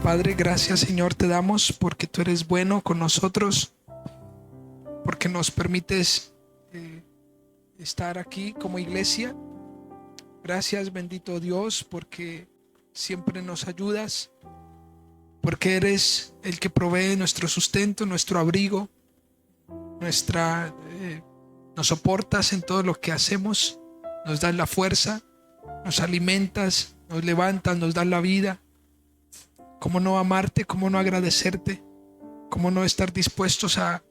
Padre, gracias Señor te damos porque tú eres bueno con nosotros, porque nos permites estar aquí como iglesia. Gracias bendito Dios porque siempre nos ayudas, porque eres el que provee nuestro sustento, nuestro abrigo, nos soportas en todo lo que hacemos, nos das la fuerza, nos alimentas, nos levantas, nos das la vida. ¿Cómo no amarte? ¿Cómo no agradecerte? ¿Cómo no estar dispuestos a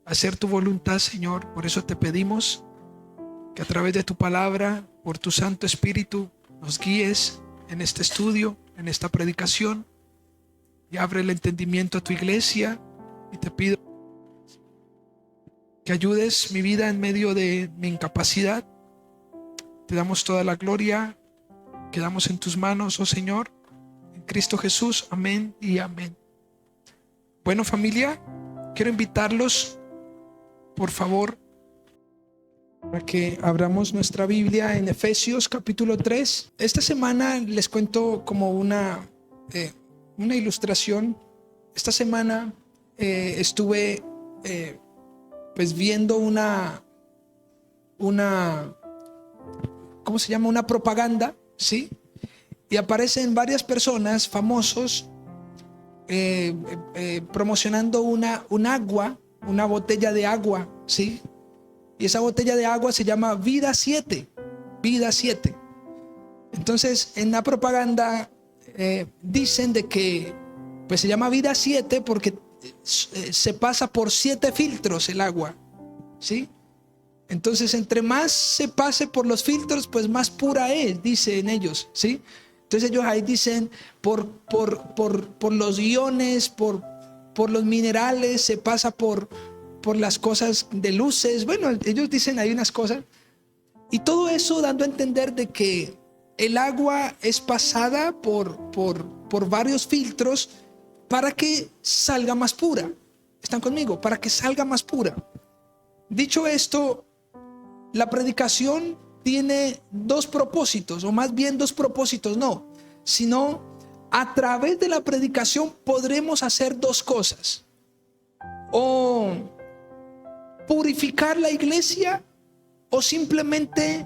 hacer tu voluntad, Señor? Por eso te pedimos que a través de tu palabra, por tu Santo Espíritu, nos guíes en este estudio, en esta predicación, y abre el entendimiento a tu iglesia. Y te pido que ayudes mi vida en medio de mi incapacidad. Te damos toda la gloria, quedamos en tus manos, oh Señor, en Cristo Jesús, amén y amén. Bueno, familia, quiero invitarlos, por favor, para que abramos nuestra Biblia en Efesios capítulo 3. Esta semana les cuento como una ilustración. Esta semana estuve pues viendo una ¿cómo se llama? Una propaganda, ¿sí? Y aparecen varias personas famosos promocionando un agua, una botella de agua, ¿sí? Y esa botella de agua se llama Vida 7, Vida 7. Entonces en la propaganda dicen de que pues se llama Vida 7 porque se pasa por 7 filtros el agua, ¿sí? Entonces entre más se pase por los filtros, pues más pura es, dicen ellos, ¿sí? Entonces ellos ahí dicen por los iones, por los minerales, se pasa por las cosas de luces. Bueno, ellos dicen ahí unas cosas. Y todo eso dando a entender de que el agua es pasada por varios filtros para que salga más pura. ¿Están conmigo? Para que salga más pura. Dicho esto, la predicación tiene dos propósitos, o más bien dos propósitos, no, sino a través de la predicación podremos hacer dos cosas: o purificar la iglesia, o simplemente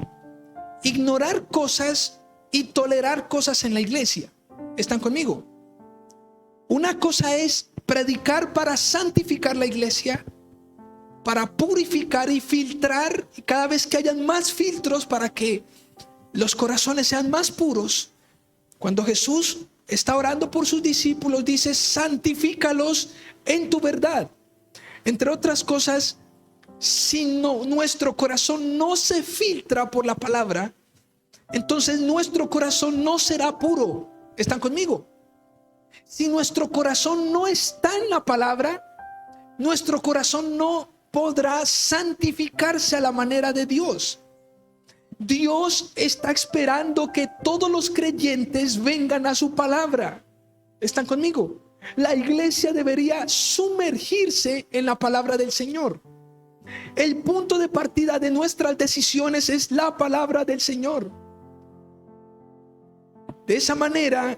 ignorar cosas y tolerar cosas en la iglesia. ¿Están conmigo? Una cosa es predicar para santificar la iglesia, para purificar y filtrar, y cada vez que hayan más filtros para que los corazones sean más puros. Cuando Jesús está orando por sus discípulos, dice: santifícalos en tu verdad. Entre otras cosas, si nuestro corazón no se filtra por la palabra, entonces nuestro corazón no será puro. ¿Están conmigo? Si nuestro corazón no está en la palabra, nuestro corazón no podrá santificarse a la manera de Dios. Dios está esperando que todos los creyentes vengan a su palabra. ¿Están conmigo? La iglesia debería sumergirse en la palabra del Señor. El punto de partida de nuestras decisiones es la palabra del Señor. De esa manera,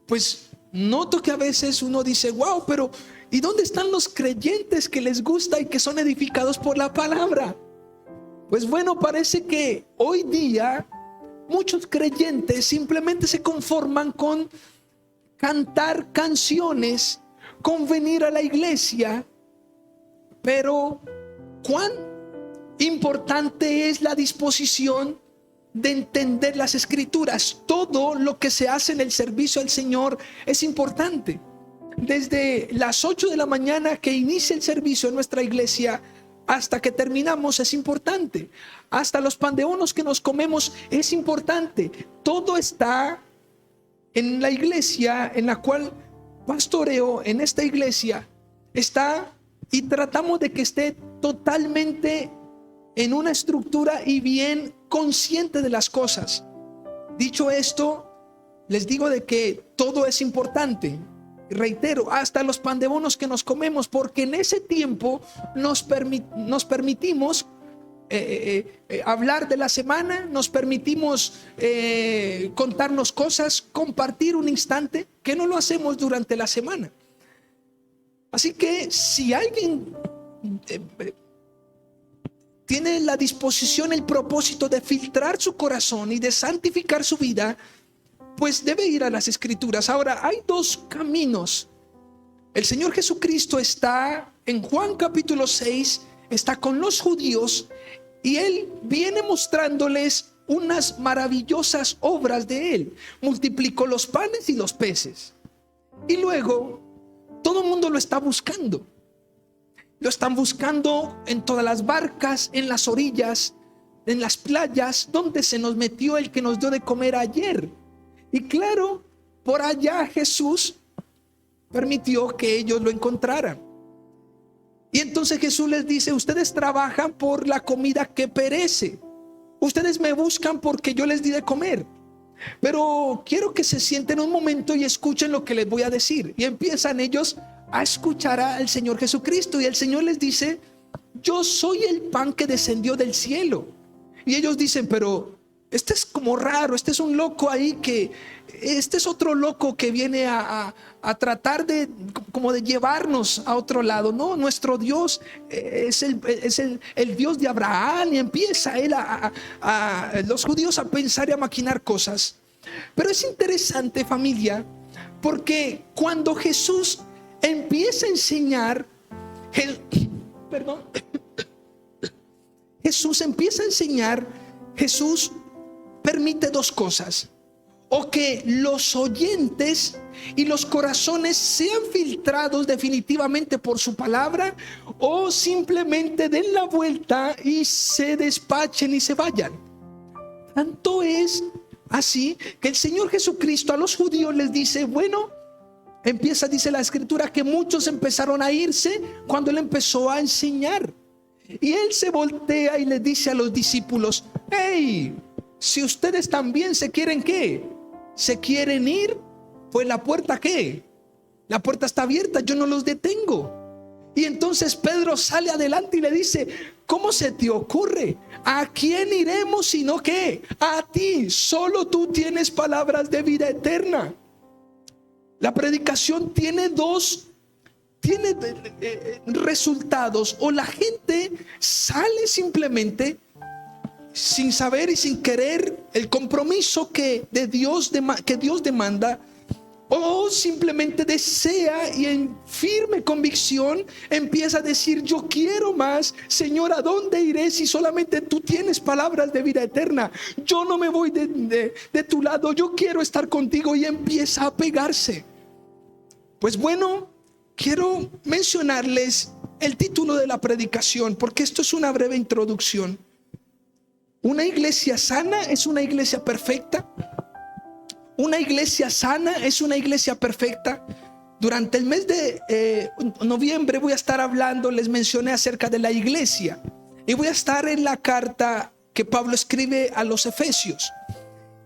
pues noto que a veces uno dice: wow, pero ¿y dónde están los creyentes que les gusta y que son edificados por la palabra? Pues bueno, parece que hoy día muchos creyentes simplemente se conforman con cantar canciones, con venir a la iglesia. Pero ¿cuán importante es la disposición de entender las escrituras? Todo lo que se hace en el servicio al Señor es importante. Desde las 8 de la mañana que inicia el servicio en nuestra iglesia hasta que terminamos es importante. Hasta los pan de bonos que nos comemos es importante. Todo está en la iglesia en la cual pastoreo. En esta iglesia está, y tratamos de que esté totalmente en una estructura y bien consciente de las cosas. Dicho esto, les digo de que todo es importante. Reitero, hasta los pan de bonos que nos comemos, porque en ese tiempo nos permitimos hablar de la semana, nos permitimos contarnos cosas, compartir un instante, que no lo hacemos durante la semana. Así que si alguien tiene la disposición, el propósito de filtrar su corazón y de santificar su vida, pues debe ir a las Escrituras. Ahora, hay dos caminos. El Señor Jesucristo está en Juan capítulo 6, está con los judíos y Él viene mostrándoles unas maravillosas obras de Él. Multiplicó los panes y los peces. Y luego, todo el mundo lo está buscando. Lo están buscando en todas las barcas, en las orillas, en las playas, donde se nos metió el que nos dio de comer ayer. Y claro, por allá Jesús permitió que ellos lo encontraran. Y entonces Jesús les dice: ustedes trabajan por la comida que perece. Ustedes me buscan porque yo les di de comer. Pero quiero que se sienten un momento y escuchen lo que les voy a decir. Y empiezan ellos a escuchar al Señor Jesucristo. Y el Señor les dice: yo soy el pan que descendió del cielo. Y ellos dicen: pero este es como raro, este es un loco ahí este es otro loco que viene a tratar de llevarnos a otro lado. No, nuestro Dios es el Dios de Abraham. Y empieza él los judíos a pensar y a maquinar cosas. Pero es interesante, familia, porque cuando Jesús empieza a enseñar, Jesús empieza a enseñar, Jesús permite dos cosas: o que los oyentes y los corazones sean filtrados definitivamente por su palabra, o simplemente den la vuelta y se despachen y se vayan. Tanto es así que el Señor Jesucristo a los judíos les dice: bueno, dice la Escritura, que muchos empezaron a irse cuando Él empezó a enseñar. Y Él se voltea y les dice a los discípulos: hey, si ustedes también se quieren, ¿qué? ¿Se quieren ir? Pues la puerta, ¿qué? La puerta está abierta, yo no los detengo. Y entonces Pedro sale adelante y le dice: ¿cómo se te ocurre? ¿A quién iremos sino qué? A ti, solo tú tienes palabras de vida eterna. La predicación tiene resultados: o la gente sale simplemente sin saber y sin querer el compromiso que Dios demanda, o simplemente desea y en firme convicción empieza a decir: yo quiero más, Señor, ¿a dónde iré si solamente tú tienes palabras de vida eterna? Yo no me voy de tu lado, yo quiero estar contigo. Y empieza a pegarse. Pues bueno, quiero mencionarles el título de la predicación, porque esto es una breve introducción. Una iglesia sana es una iglesia perfecta. Una iglesia sana es una iglesia perfecta. Durante el mes de noviembre voy a estar hablando, les mencioné acerca de la iglesia, y voy a estar en la carta que Pablo escribe a los Efesios.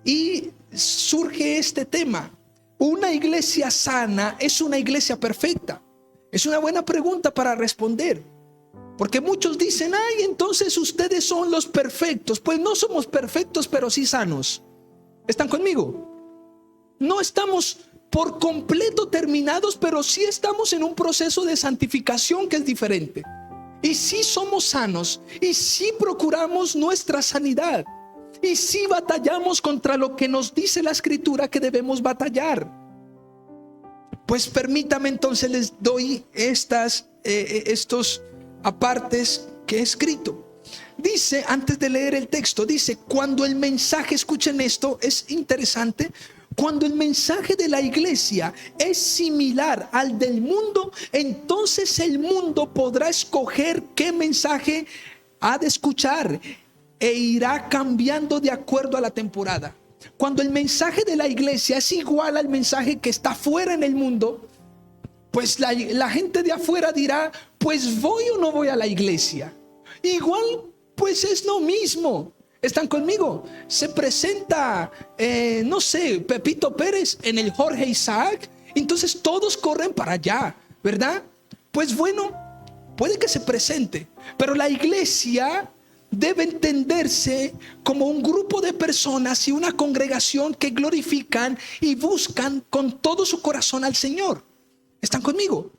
Y surge este tema: ¿una iglesia sana es una iglesia perfecta? Es una buena pregunta para responder, porque muchos dicen: ay, entonces ustedes son los perfectos. Pues no somos perfectos, pero sí sanos. ¿Están conmigo? No estamos por completo terminados, pero sí estamos en un proceso de santificación que es diferente. Y sí somos sanos, y sí procuramos nuestra sanidad, y sí batallamos contra lo que nos dice la Escritura que debemos batallar. Pues permítame entonces, les doy estos apartes que he escrito. Dice, antes de leer el texto, dice: cuando el mensaje, escuchen esto, es interesante, cuando el mensaje de la iglesia es similar al del mundo, entonces el mundo podrá escoger qué mensaje ha de escuchar e irá cambiando de acuerdo a la temporada. Cuando el mensaje de la iglesia es igual al mensaje que está afuera en el mundo, pues la gente de afuera dirá: pues voy o no voy a la iglesia. Igual, pues es lo mismo. ¿Están conmigo? Se presenta, no sé, Pepito Pérez en el Jorge Isaac, entonces todos corren para allá, ¿verdad? Pues bueno, puede que se presente, pero la iglesia debe entenderse como un grupo de personas y una congregación que glorifican y buscan con todo su corazón al Señor. ¿Están conmigo?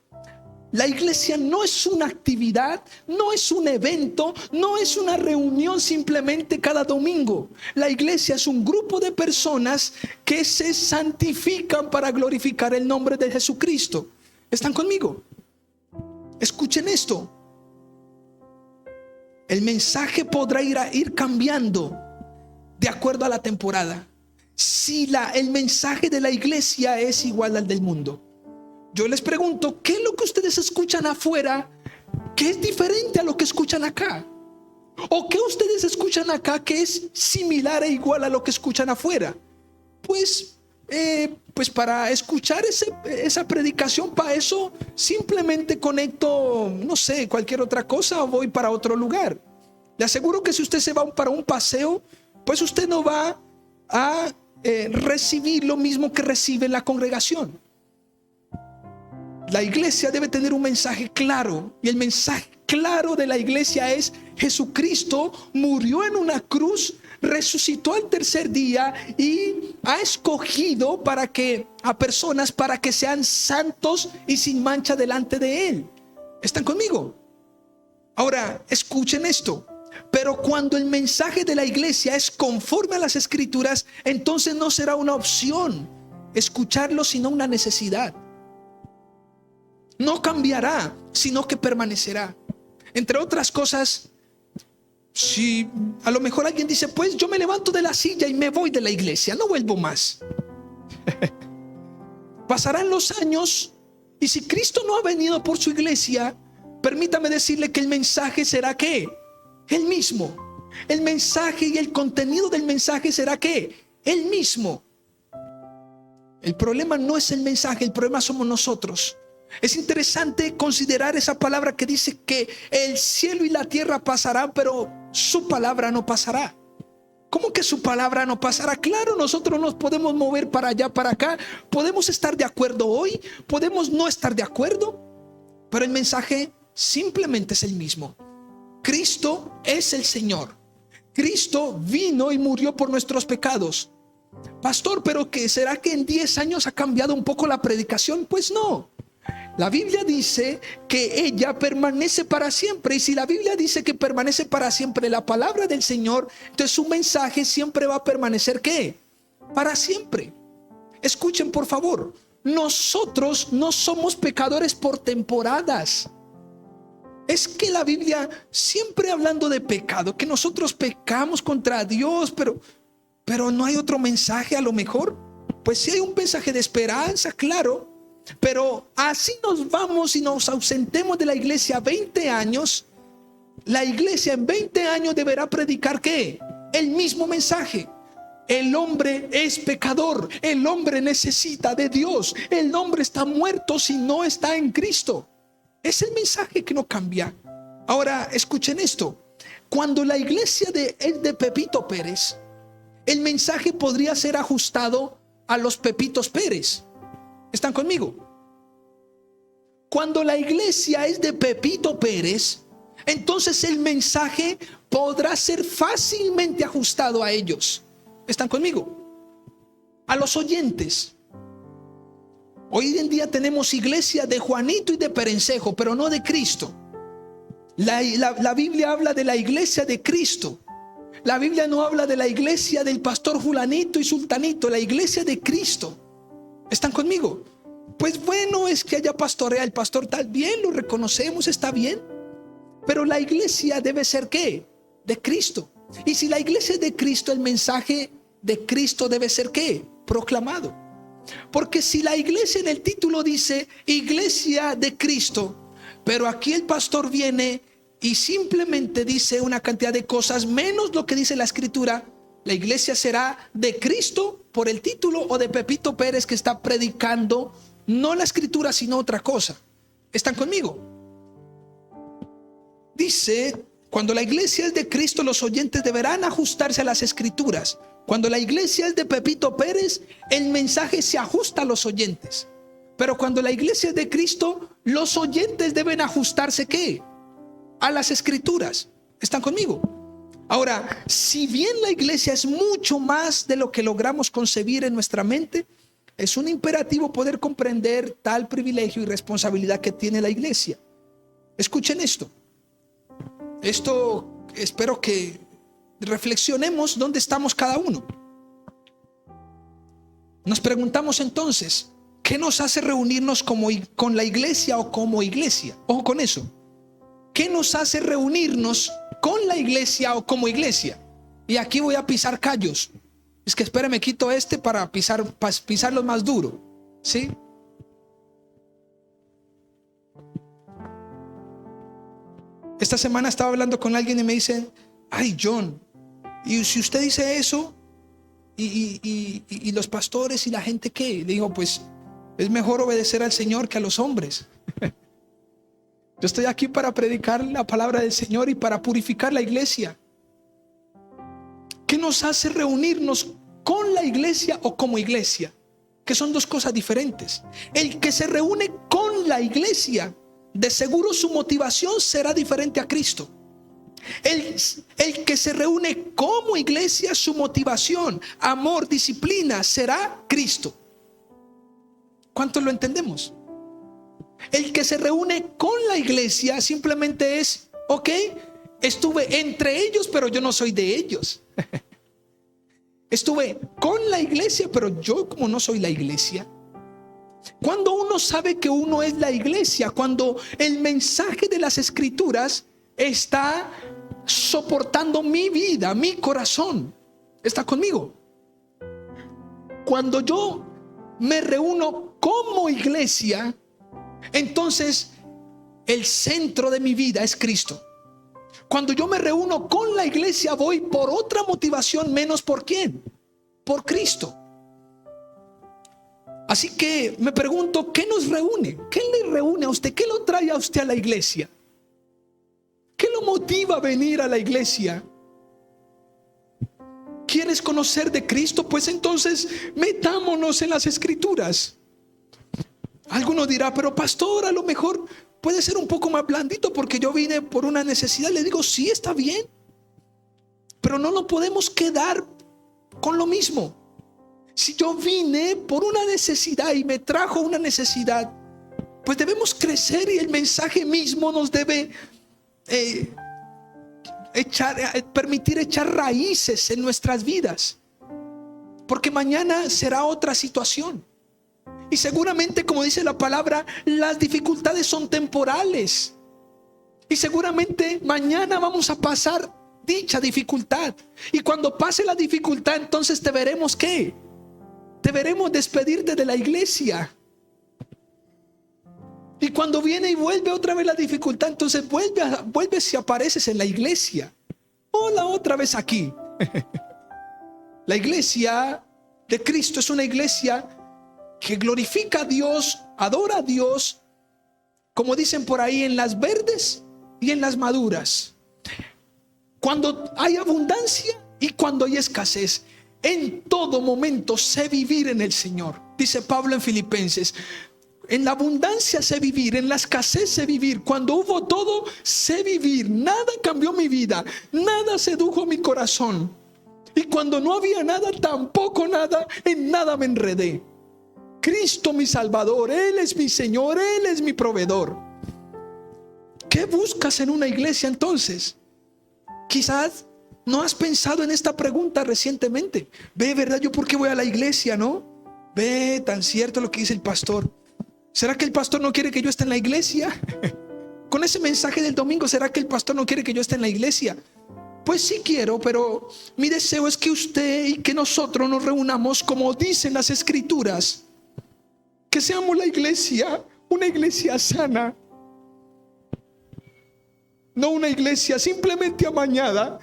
La iglesia no es una actividad, no es un evento, no es una reunión simplemente cada domingo. La iglesia es un grupo de personas que se santifican para glorificar el nombre de Jesucristo. ¿Están conmigo? Escuchen esto. El mensaje podrá ir cambiando de acuerdo a la temporada. Si el mensaje de la iglesia es igual al del mundo. Yo les pregunto, ¿qué es lo que ustedes escuchan afuera que es diferente a lo que escuchan acá? ¿O qué ustedes escuchan acá que es similar e igual a lo que escuchan afuera? Pues para escuchar esa predicación, para eso simplemente conecto, no sé, cualquier otra cosa o voy para otro lugar. Le aseguro que si usted se va para un paseo, pues usted no va a recibir lo mismo que recibe en la congregación. La iglesia debe tener un mensaje claro, y el mensaje claro de la iglesia es: Jesucristo murió en una cruz, resucitó al tercer día y ha escogido a personas para que sean santos y sin mancha delante de Él. ¿Están conmigo? Ahora, escuchen esto. Pero cuando el mensaje de la iglesia es conforme a las Escrituras, entonces no será una opción escucharlo, sino una necesidad. No cambiará, sino que permanecerá. Entre otras cosas, si a lo mejor alguien dice: pues yo me levanto de la silla y me voy de la iglesia, no vuelvo más. Pasarán los años, y si Cristo no ha venido por su iglesia, permítame decirle que el mensaje será ¿qué? El mismo. El mensaje y el contenido del mensaje será ¿qué? El mismo. El problema no es el mensaje, el problema somos nosotros. Es interesante considerar esa palabra que dice que el cielo y la tierra pasarán, pero su palabra no pasará. ¿Cómo que su palabra no pasará? Claro, nosotros nos podemos mover para allá, para acá. Podemos estar de acuerdo hoy, podemos no estar de acuerdo, pero el mensaje simplemente es el mismo. Cristo es el Señor. Cristo vino y murió por nuestros pecados. Pastor, ¿pero qué? ¿Será que en 10 años ha cambiado un poco la predicación? Pues no. La Biblia dice que ella permanece para siempre. Y si la Biblia dice que permanece para siempre la palabra del Señor, entonces su mensaje siempre va a permanecer ¿qué? Para siempre. Escuchen por favor, nosotros no somos pecadores por temporadas. Es que la Biblia siempre hablando de pecado, que nosotros pecamos contra Dios, pero no hay otro mensaje a lo mejor. Pues sí hay un mensaje de esperanza, claro. Pero así nos vamos y nos ausentemos de la iglesia 20 años. La iglesia en 20 años deberá predicar ¿qué? El mismo mensaje. El hombre es pecador. El hombre necesita de Dios. El hombre está muerto si no está en Cristo. Es el mensaje que no cambia. Ahora escuchen esto. Cuando la iglesia es de Pepito Pérez, el mensaje podría ser ajustado a los Pepitos Pérez. ¿Están conmigo? Cuando la iglesia es de Pepito Pérez, entonces el mensaje podrá ser fácilmente ajustado a ellos. ¿Están conmigo? A los oyentes. Hoy en día tenemos iglesia de Juanito y de Perencejo, pero no de Cristo. La Biblia habla de la iglesia de Cristo. La Biblia no habla de la iglesia del pastor Julanito y Sultanito, la iglesia de Cristo. ¿Están conmigo? Pues bueno, es que haya pastorea el pastor tal, bien, lo reconocemos, está bien. Pero la iglesia debe ser ¿qué? De Cristo. Y si la iglesia es de Cristo, el mensaje de Cristo debe ser ¿qué? Proclamado. Porque si la iglesia en el título dice iglesia de Cristo, pero aquí el pastor viene y simplemente dice una cantidad de cosas menos lo que dice la escritura, la iglesia será de Cristo por el título o de Pepito Pérez que está predicando no la escritura sino otra cosa. ¿Están conmigo? Dice, cuando la iglesia es de Cristo, los oyentes deberán ajustarse a las escrituras. Cuando la iglesia es de Pepito Pérez, el mensaje se ajusta a los oyentes. Pero cuando la iglesia es de Cristo, los oyentes deben ajustarse ¿qué? A las escrituras. ¿Están conmigo? Ahora, si bien la iglesia es mucho más de lo que logramos concebir en nuestra mente, es un imperativo poder comprender tal privilegio y responsabilidad que tiene la iglesia. Escuchen esto. Esto espero que reflexionemos dónde estamos cada uno. Nos preguntamos entonces, ¿qué nos hace reunirnos con la iglesia o como iglesia? Ojo con eso. ¿Qué nos hace reunirnos con la iglesia o como iglesia? Y aquí voy a pisar callos. Es que espérame, quito para pisarlo más duro. ¿Sí? Esta semana estaba hablando con alguien y me dicen, ay, John, y si usted dice eso, y los pastores y la gente, ¿qué? Le digo, pues es mejor obedecer al Señor que a los hombres. Yo estoy aquí para predicar la palabra del Señor y para purificar la iglesia. ¿Qué nos hace reunirnos con la iglesia o como iglesia? Que son dos cosas diferentes. El que se reúne con la iglesia, de seguro su motivación será diferente a Cristo. El que se reúne como iglesia, su motivación, amor, disciplina será Cristo. ¿Cuántos lo entendemos? El que se reúne con la iglesia simplemente es, ok, estuve entre ellos, pero yo no soy de ellos. Estuve con la iglesia, pero yo como no soy la iglesia. Cuando uno sabe que uno es la iglesia, cuando el mensaje de las escrituras está soportando mi vida, mi corazón, ¿está conmigo? Cuando yo me reúno como iglesia, entonces el centro de mi vida es Cristo. Cuando yo me reúno con la iglesia, voy por otra motivación, menos por quién, por Cristo. Así que me pregunto, ¿qué nos reúne? ¿Qué le reúne a usted? ¿Qué lo trae a usted a la iglesia? ¿Qué lo motiva a venir a la iglesia? ¿Quieres conocer de Cristo? Pues entonces metámonos en las escrituras. Alguno dirá, pero pastor, a lo mejor puede ser un poco más blandito porque yo vine por una necesidad. Le digo, sí, está bien, pero no nos podemos quedar con lo mismo. Si yo vine por una necesidad y me trajo una necesidad, pues debemos crecer y el mensaje mismo nos debe permitir echar raíces en nuestras vidas, porque mañana será otra situación. Y seguramente, como dice la palabra, las dificultades son temporales. Y seguramente mañana vamos a pasar dicha dificultad. Y cuando pase la dificultad, entonces te veremos ¿qué? Te veremos despedirte de la iglesia. Y cuando viene y vuelve otra vez la dificultad, entonces vuelves si apareces en la iglesia. Hola, otra vez aquí. La iglesia de Cristo es una iglesia que glorifica a Dios, adora a Dios, como dicen por ahí, en las verdes y en las maduras. Cuando hay abundancia y cuando hay escasez. En todo momento sé vivir en el Señor. Dice Pablo en Filipenses, en la abundancia sé vivir, en la escasez sé vivir. Cuando hubo todo, sé vivir. Nada cambió mi vida, nada sedujo mi corazón. Y cuando no había nada, tampoco nada, en nada me enredé. Cristo mi Salvador, Él es mi Señor, Él es mi proveedor. ¿Qué buscas en una iglesia entonces? Quizás no has pensado en esta pregunta recientemente. Ve, ¿verdad? ¿Yo por qué voy a la iglesia, no? Ve, tan cierto lo que dice el pastor. ¿Será que el pastor no quiere que yo esté en la iglesia? Con ese mensaje del domingo, ¿será que el pastor no quiere que yo esté en la iglesia? Pues sí quiero, pero mi deseo es que usted y que nosotros nos reunamos como dicen las escrituras. Que seamos la iglesia, una iglesia sana. No una iglesia simplemente amañada,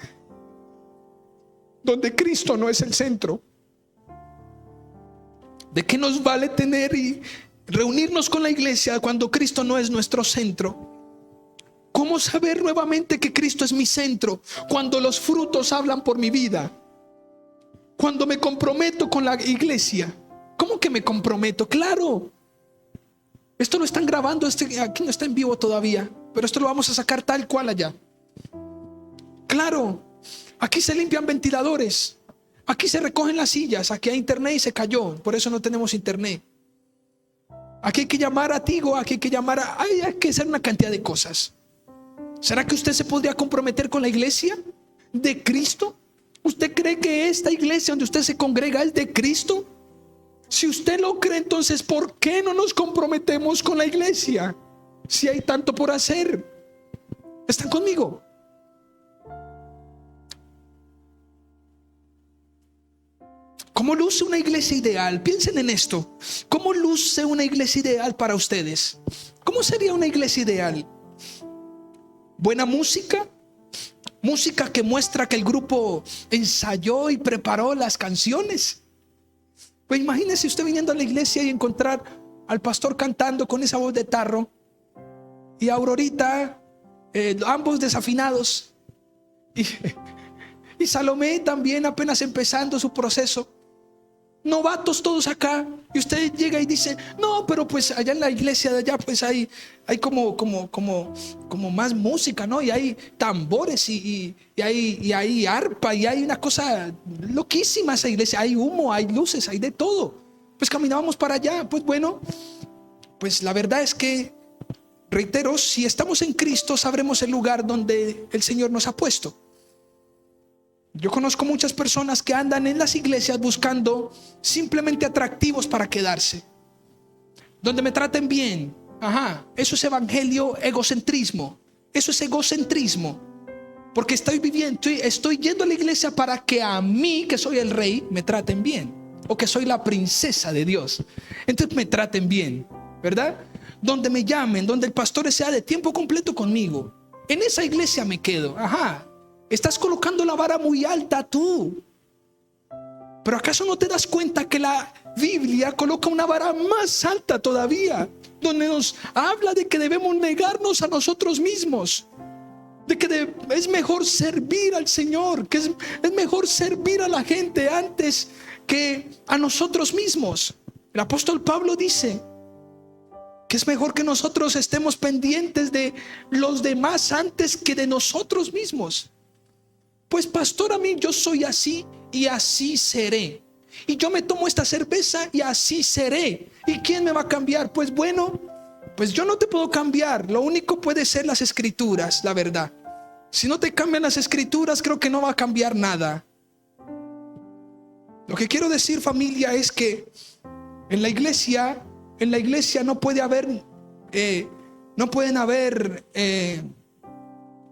donde Cristo no es el centro. ¿De qué nos vale tener y reunirnos con la iglesia cuando Cristo no es nuestro centro? ¿Cómo saber nuevamente que Cristo es mi centro cuando los frutos hablan por mi vida? Cuando me comprometo con la iglesia. ¿Cómo que me comprometo? Claro. Esto lo están grabando, aquí no está en vivo todavía, pero esto lo vamos a sacar tal cual allá. Claro, Aquí se limpian ventiladores. Aquí se recogen las sillas. Aquí hay internet y se cayó. Por eso no tenemos internet. Aquí hay que llamar a Tigo. Aquí hay que llamar a... hay que hacer una cantidad de cosas. ¿Será que usted se podría comprometer con la iglesia de Cristo? ¿Usted cree que esta iglesia donde usted se congrega es de Cristo? Si usted lo cree, entonces ¿por qué no nos comprometemos con la iglesia? Si hay tanto por hacer. ¿Están conmigo? ¿Cómo luce una iglesia ideal? Piensen en esto. ¿Cómo luce una iglesia ideal para ustedes? ¿Cómo sería una iglesia ideal? Buena música. Música que muestra que el grupo ensayó y preparó las canciones. Pues imagínese usted viniendo a la iglesia y encontrar al pastor cantando con esa voz de tarro y a Aurorita, ambos desafinados, y Salomé también apenas empezando su proceso. Novatos todos acá, y usted llega y dice: no, pero pues allá en la iglesia de allá pues hay como más música, ¿no? Y hay tambores y hay arpa, y hay una cosa loquísima esa iglesia. Hay humo, hay luces, hay de todo. Pues caminábamos para allá. Pues bueno, pues la verdad es que, reitero, si estamos en Cristo sabremos el lugar donde el Señor nos ha puesto. Yo conozco muchas personas que andan en las iglesias buscando simplemente atractivos para quedarse, donde me traten bien. Eso es evangelio egocentrismo. Eso es egocentrismo. Porque estoy yendo a la iglesia para que a mí, que soy el rey, me traten bien, o que soy la princesa de Dios, entonces me traten bien, ¿verdad? Donde me llamen, donde el pastor sea de tiempo completo conmigo. En esa iglesia me quedo. Estás colocando la vara muy alta tú. Pero ¿acaso no te das cuenta que la Biblia coloca una vara más alta todavía, donde nos habla de que debemos negarnos a nosotros mismos, de que es mejor servir al Señor, que es mejor servir a la gente antes que a nosotros mismos? El apóstol Pablo dice que es mejor que nosotros estemos pendientes de los demás antes que de nosotros mismos. Pues pastor, a mí yo soy así y así seré. Y yo me tomo esta cerveza y así seré. ¿Y quién me va a cambiar? Pues bueno, pues yo no te puedo cambiar. Lo único puede ser las escrituras, la verdad. Si no te cambian las escrituras, creo que no va a cambiar nada. Lo que quiero decir, familia, es que en la iglesia no puede haber, no pueden haber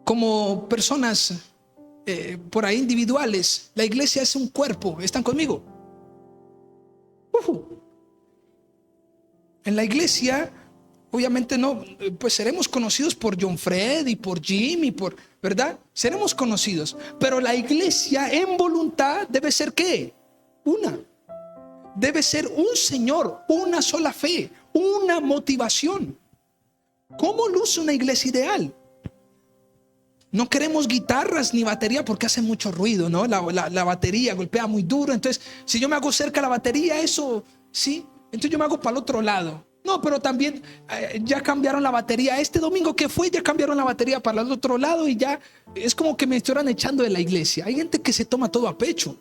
como personas por ahí individuales. La iglesia es un cuerpo. ¿Están conmigo? En la iglesia, obviamente no, pues seremos conocidos por John Fred y por Jim y por, ¿verdad? Seremos conocidos. Pero la iglesia en voluntad debe ser ¿qué? Una. Debe ser un Señor, una sola fe, una motivación. ¿Cómo luce una iglesia ideal? No queremos guitarras ni batería porque hace mucho ruido, ¿no? La batería golpea muy duro. Entonces, si yo me hago cerca a la batería, eso, ¿sí? Entonces yo me hago para el otro lado. No, pero también ya cambiaron la batería. Este domingo que fue, ya cambiaron la batería para el otro lado y ya es como que me estuvieran echando de la iglesia. Hay gente que se toma todo a pecho,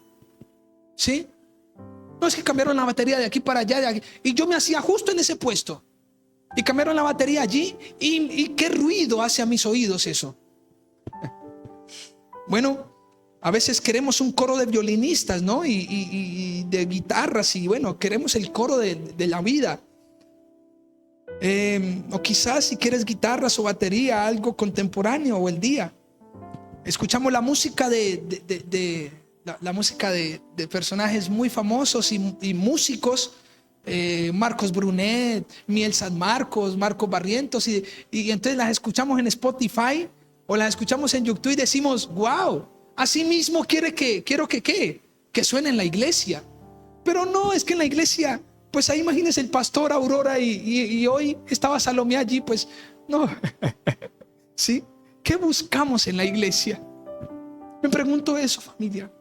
¿sí? No, es que cambiaron la batería de aquí para allá, de aquí. Y yo me hacía justo en ese puesto. Y cambiaron la batería allí. Y qué ruido hace a mis oídos eso. Bueno, a veces queremos un coro de violinistas, ¿no? Y de guitarras. Y bueno, queremos el coro de la vida. O quizás si quieres guitarras o batería, algo contemporáneo o el día. Escuchamos la música la música de personajes muy famosos y músicos, Marcos Brunet, Miel San Marcos, Marcos Barrientos, y entonces las escuchamos en Spotify o las escuchamos en YouTube y decimos: wow, así mismo quiero que suene en la iglesia. Pero no, es que en la iglesia, pues ahí imagínense el pastor Aurora y hoy estaba Salomé allí, pues no. ¿Sí? ¿Qué buscamos en la iglesia? Me pregunto eso, familia.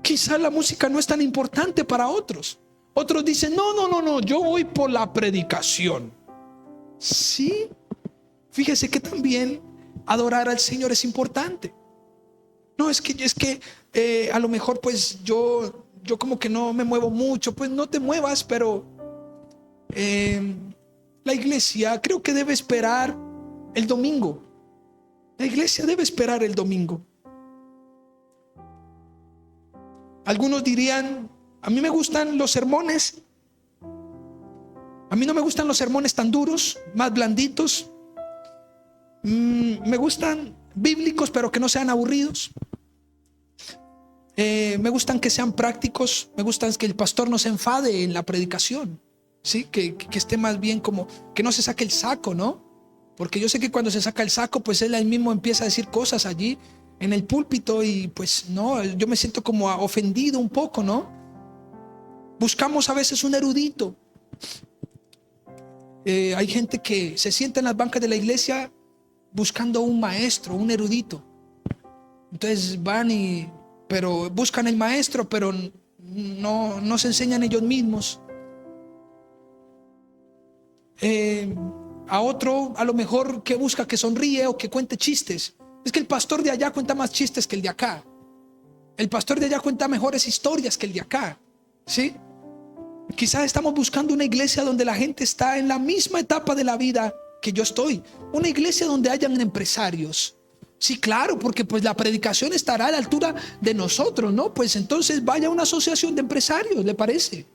Quizás la música no es tan importante para otros. Otros dicen: no, yo voy por la predicación. Sí, fíjese que también adorar al Señor es importante. No, es que a lo mejor pues yo como que no me muevo mucho. Pues no te muevas, pero la iglesia creo que debe esperar el domingo. La iglesia debe esperar el domingo. Algunos dirían, a mí me gustan los sermones. A mí no me gustan los sermones tan duros, más blanditos. Me gustan bíblicos, pero que no sean aburridos. Me gustan que sean prácticos. Me gustan que el pastor no se enfade en la predicación, ¿sí? Que esté más bien como que no se saque el saco, ¿no? Porque yo sé que cuando se saca el saco, pues él ahí mismo empieza a decir cosas allí en el púlpito y pues no, yo me siento como ofendido un poco, ¿no? Buscamos a veces un erudito. Hay gente que se sienta en las bancas de la iglesia buscando un maestro, un erudito. Entonces pero buscan el maestro, pero no se enseñan ellos mismos. A otro a lo mejor que busca que sonríe o que cuente chistes. Es que el pastor de allá cuenta más chistes que el de acá. El pastor de allá cuenta mejores historias que el de acá, ¿sí? Quizás estamos buscando una iglesia donde la gente está en la misma etapa de la vida que yo estoy. Una iglesia donde hayan empresarios. Sí, claro, porque pues la predicación estará a la altura de nosotros, ¿no? Pues entonces vaya a una asociación de empresarios, ¿le parece?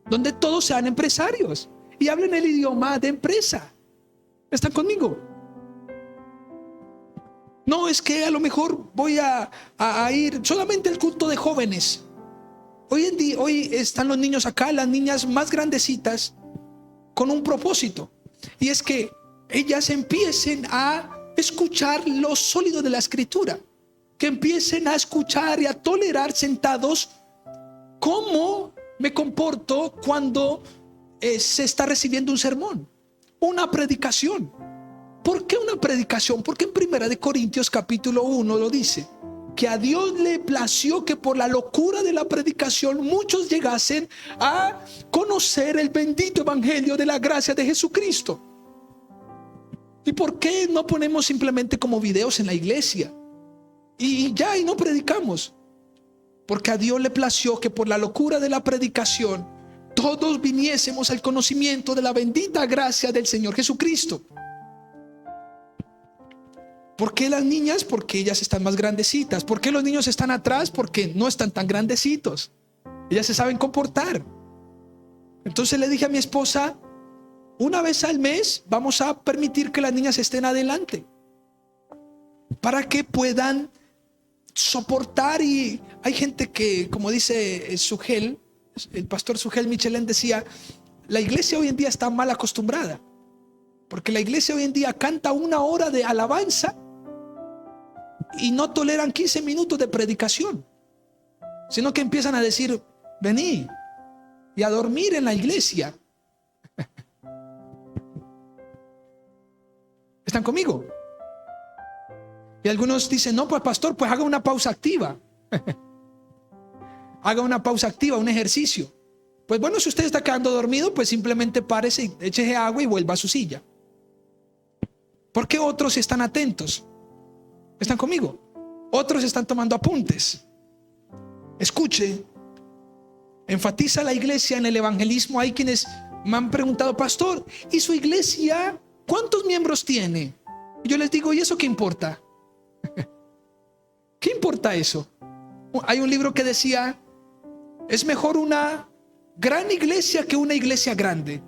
Donde todos sean empresarios y hablen el idioma de empresa. ¿Están conmigo? No, es que a lo mejor voy a ir solamente al culto de jóvenes. Hoy están los niños acá, las niñas más grandecitas, con un propósito. Y es que ellas empiecen a escuchar lo sólido de la escritura. Que empiecen a escuchar y a tolerar sentados cómo me comporto cuando se está recibiendo un sermón, una predicación. ¿Por qué una predicación? Porque en 1 Corintios capítulo 1 lo dice, que a Dios le plació que por la locura de la predicación muchos llegasen a conocer el bendito evangelio de la gracia de Jesucristo. ¿Y por qué no ponemos simplemente como videos en la iglesia y no predicamos? Porque a Dios le plació que por la locura de la predicación todos viniésemos al conocimiento de la bendita gracia del Señor Jesucristo. ¿Por qué las niñas? Porque ellas están más grandecitas. ¿Por qué los niños están atrás? Porque no están tan grandecitos. Ellas se saben comportar. Entonces le dije a mi esposa, una vez al mes vamos a permitir que las niñas estén adelante para que puedan soportar. Y hay gente que, como dice Sugel, el pastor Sugel Michelén decía, la iglesia hoy en día está mal acostumbrada, porque la iglesia hoy en día canta 1 hora de alabanza y no toleran 15 minutos de predicación, sino que empiezan a decir, vení, y a dormir en la iglesia. ¿Están conmigo? Y algunos dicen, no, pues pastor, pues haga una pausa activa. Haga una pausa activa, un ejercicio. Pues bueno, si usted está quedando dormido, pues simplemente párese, échese agua y vuelva a su silla. ¿Por qué otros están atentos? ¿Están conmigo? Otros están tomando apuntes. Escuche, enfatiza la iglesia en el evangelismo. Hay quienes me han preguntado, pastor, ¿y su iglesia cuántos miembros tiene? Y yo les digo, ¿y eso qué importa? ¿Qué importa eso? Hay un libro que decía, es mejor una gran iglesia que una iglesia grande.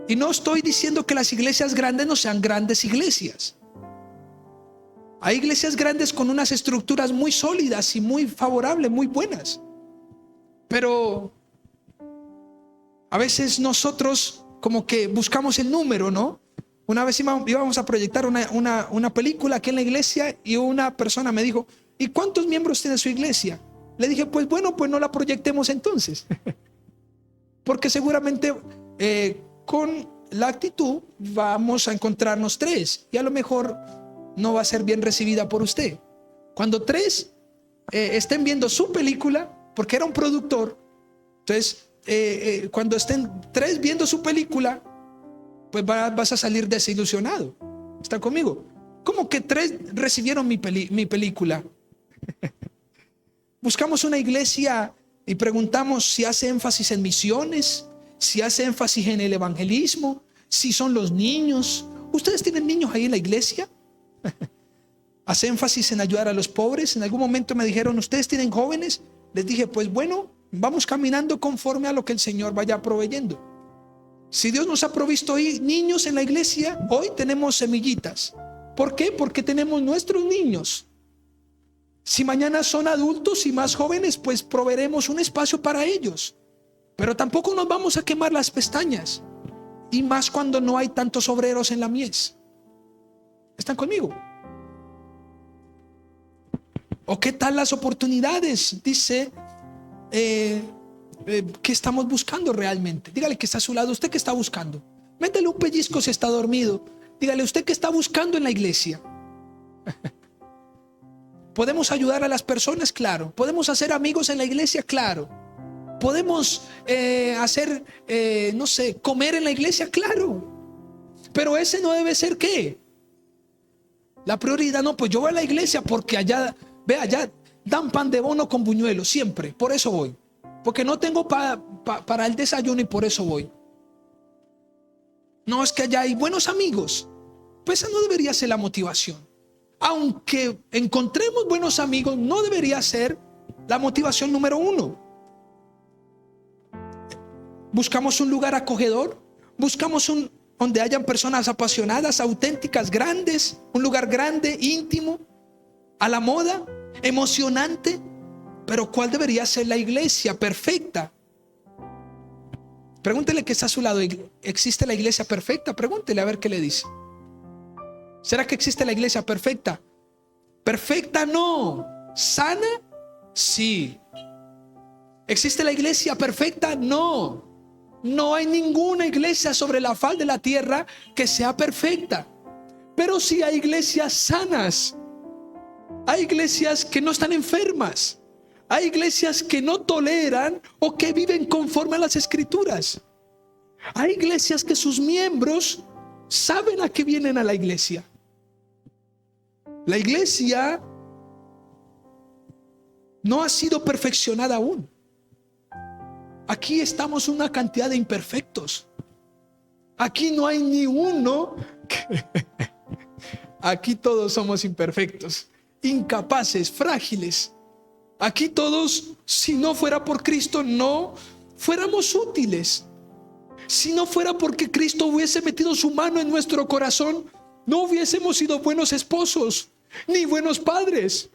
Y no estoy diciendo que las iglesias grandes no sean grandes iglesias. Hay iglesias grandes con unas estructuras muy sólidas y muy favorables, muy buenas. Pero a veces nosotros como que buscamos el número, ¿no? Una vez íbamos a proyectar una película aquí en la iglesia y una persona me dijo, ¿y cuántos miembros tiene su iglesia? Le dije, pues bueno, pues no la proyectemos entonces. Porque seguramente con la actitud vamos a encontrarnos 3 y a lo mejor no va a ser bien recibida por usted. Cuando 3 estén viendo su película, porque era un productor, entonces cuando estén 3 viendo su película, pues vas a salir desilusionado. ¿Está conmigo? ¿Cómo que 3 recibieron mi película? Buscamos una iglesia y preguntamos si hace énfasis en misiones, si hace énfasis en el evangelismo, si son los niños. ¿Ustedes tienen niños ahí en la iglesia? ¿Hace énfasis en ayudar a los pobres? En algún momento me dijeron, ¿ustedes tienen jóvenes? Les dije, pues bueno, vamos caminando conforme a lo que el Señor vaya proveyendo. Si Dios nos ha provisto hoy niños en la iglesia, hoy tenemos semillitas. ¿Por qué? Porque tenemos nuestros niños. Si mañana son adultos y más jóvenes, pues proveeremos un espacio para ellos. Pero tampoco nos vamos a quemar las pestañas. Y más cuando no hay tantos obreros en la mies. ¿Están conmigo? ¿O qué tal las oportunidades? Dice, ¿qué estamos buscando realmente? Dígale que está a su lado, ¿usted qué está buscando? Métele un pellizco si está dormido. Dígale, ¿usted qué está buscando en la iglesia? ¿Podemos ayudar a las personas? Claro. ¿Podemos hacer amigos en la iglesia? Claro. ¿Podemos hacer, no sé, comer en la iglesia? Claro. Pero ese no debe ser ¿qué? La prioridad. No, pues yo voy a la iglesia porque allá, ve, allá dan pan de bono con buñuelos, siempre. Por eso voy. Porque no tengo para el desayuno y por eso voy. No, es que allá hay buenos amigos. Pues esa no debería ser la motivación. Aunque encontremos buenos amigos, no debería ser la motivación número uno. Buscamos un lugar acogedor, buscamos donde hayan personas apasionadas, auténticas, grandes, un lugar grande, íntimo, a la moda, emocionante. Pero ¿cuál debería ser la iglesia perfecta? Pregúntele que está a su lado, ¿existe la iglesia perfecta? Pregúntele a ver qué le dice. ¿Será que existe la iglesia perfecta? Perfecta no. ¿Sana? Sí. ¿Existe la iglesia perfecta? No. No hay ninguna iglesia sobre la faz de la tierra que sea perfecta. Pero sí hay iglesias sanas. Hay iglesias que no están enfermas. Hay iglesias que no toleran o que viven conforme a las escrituras. Hay iglesias que sus miembros saben a qué vienen a la iglesia. La iglesia no ha sido perfeccionada aún. Aquí estamos una cantidad de imperfectos. Aquí no hay ni uno Aquí todos somos imperfectos, incapaces, frágiles. Aquí todos, si no fuera por Cristo, no fuéramos útiles. Si no fuera porque Cristo hubiese metido su mano en nuestro corazón, no hubiésemos sido buenos esposos, ni buenos padres.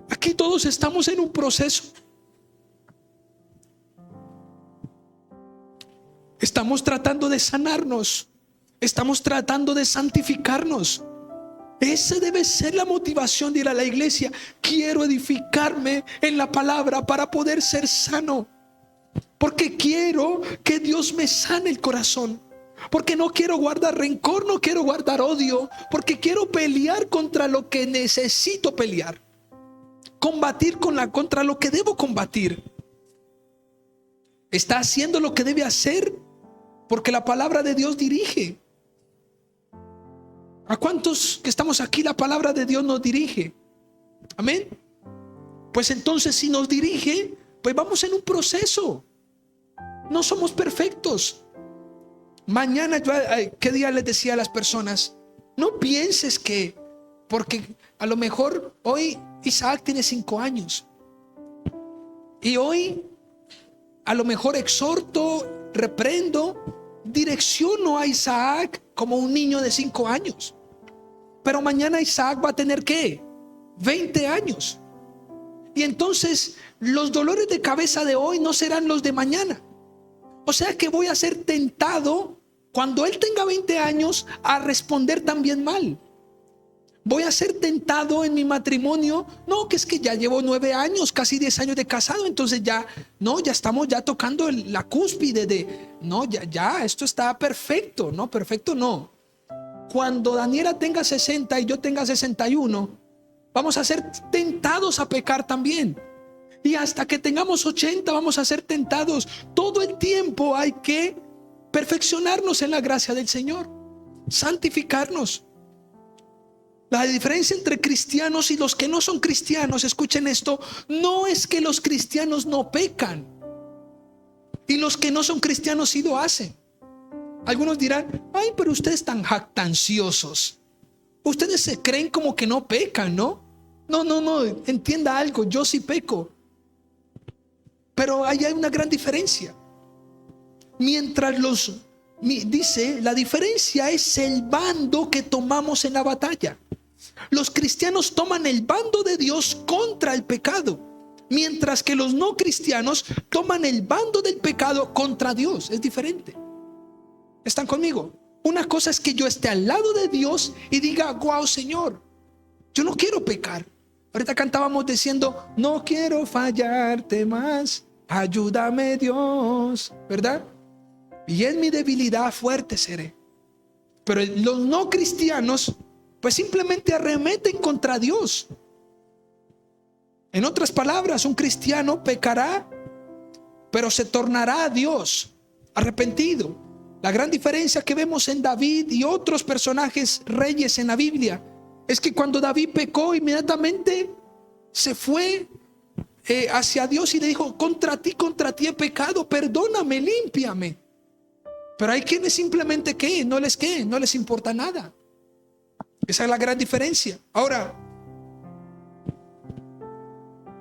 Aquí todos estamos en un proceso. Estamos tratando de sanarnos. Estamos tratando de santificarnos. Esa debe ser la motivación de ir a la iglesia. Quiero edificarme en la palabra para poder ser sano. Porque quiero que Dios me sane el corazón. Porque no quiero guardar rencor, no quiero guardar odio. Porque quiero pelear contra lo que necesito pelear. Combatir contra lo que debo combatir. Está haciendo lo que debe hacer porque la palabra de Dios dirige. ¿A cuántos que estamos aquí la palabra de Dios nos dirige? Amén. Pues entonces si nos dirige, pues vamos en un proceso. No somos perfectos. Mañana ¿qué día les decía a las personas? No pienses que, porque a lo mejor hoy Isaac tiene 5 años y hoy a lo mejor exhorto, reprendo, direcciono a Isaac como un niño de 5 años. Pero mañana Isaac va a tener ¿qué? 20 años. Y entonces los dolores de cabeza de hoy no serán los de mañana. O sea que voy a ser tentado cuando él tenga 20 años a responder también mal. Voy a ser tentado en mi matrimonio. No, que es que ya llevo 9 años, casi 10 años de casado. Entonces ya estamos ya tocando la cúspide de, no, ya, esto está perfecto. No, perfecto no. Cuando Daniela tenga 60 y yo tenga 61, vamos a ser tentados a pecar también. Y hasta que tengamos 80 vamos a ser tentados. Todo el tiempo hay que perfeccionarnos en la gracia del Señor, santificarnos. La diferencia entre cristianos y los que no son cristianos, escuchen esto, no es que los cristianos no pecan y los que no son cristianos sí lo hacen. Algunos dirán, ay, pero ustedes están jactanciosos. Ustedes se creen como que no pecan, ¿no? No, entienda algo, yo sí peco. Pero ahí hay una gran diferencia. Dice, la diferencia es el bando que tomamos en la batalla. Los cristianos toman el bando de Dios contra el pecado, mientras que los no cristianos toman el bando del pecado contra Dios. Es diferente. ¿Están conmigo? Una cosa es que yo esté al lado de Dios y diga, wow, Señor, yo no quiero pecar. Ahorita cantábamos diciendo, no quiero fallarte más, ayúdame Dios, ¿verdad? Y en mi debilidad fuerte seré. Pero los no cristianos pues simplemente arremeten contra Dios. En otras palabras, un cristiano pecará, pero se tornará a Dios arrepentido. La gran diferencia que vemos en David y otros personajes reyes en la Biblia es que cuando David pecó, inmediatamente se fue hacia Dios y le dijo, contra ti he pecado, perdóname, límpiame. Pero hay quienes simplemente no les importa nada. Esa es la gran diferencia. Ahora,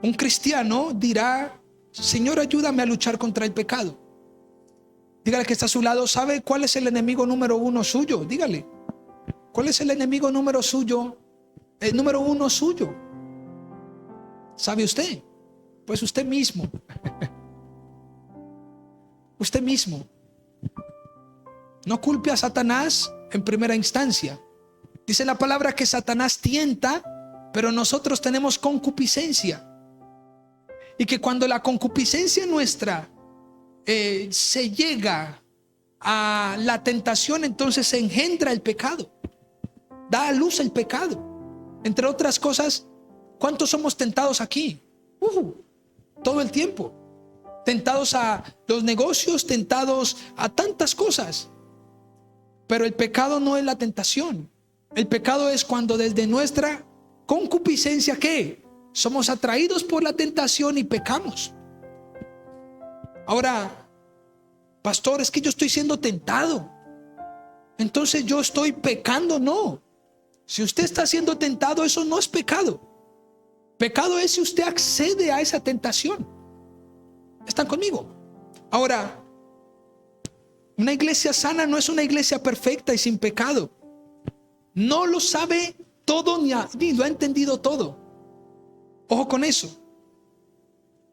un cristiano dirá, Señor, ayúdame a luchar contra el pecado. Dígale que está a su lado, ¿sabe cuál es el enemigo número uno suyo? Dígale, ¿cuál es el enemigo número uno suyo? ¿Sabe usted? Pues usted mismo. Usted mismo. No culpe a Satanás en primera instancia. Dice la palabra que Satanás tienta, pero nosotros tenemos concupiscencia. Y que cuando la concupiscencia nuestra se llega a la tentación, entonces se engendra el pecado. Da a luz el pecado. Entre otras cosas, ¿cuántos somos tentados aquí? Todo el tiempo. Tentados a los negocios, tentados a tantas cosas. Pero el pecado no es la tentación. El pecado es cuando desde nuestra concupiscencia, ¿qué? Somos atraídos por la tentación y pecamos. Ahora, pastor, es que yo estoy siendo tentado, entonces yo estoy pecando. No. Si usted está siendo tentado, eso no es pecado. Pecado es si usted accede a esa tentación. ¿Están conmigo? Ahora, una iglesia sana no es una iglesia perfecta y sin pecado. No lo sabe todo ni lo ha entendido todo. Ojo con eso.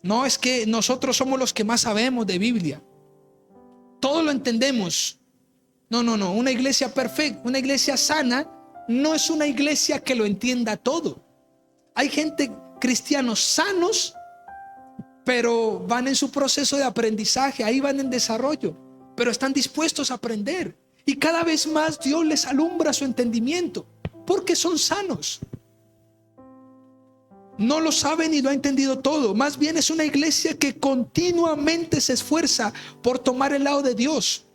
No es que nosotros somos los que más sabemos de Biblia. Todo lo entendemos. No. Una iglesia perfecta, una iglesia sana, no es una iglesia que lo entienda todo. Hay gente, cristianos sanos, pero van en su proceso de aprendizaje, ahí van en desarrollo, pero están dispuestos a aprender. Y cada vez más Dios les alumbra su entendimiento, porque son sanos. No lo sabe ni lo ha entendido todo. Más bien es una iglesia que continuamente se esfuerza por tomar el lado de Dios,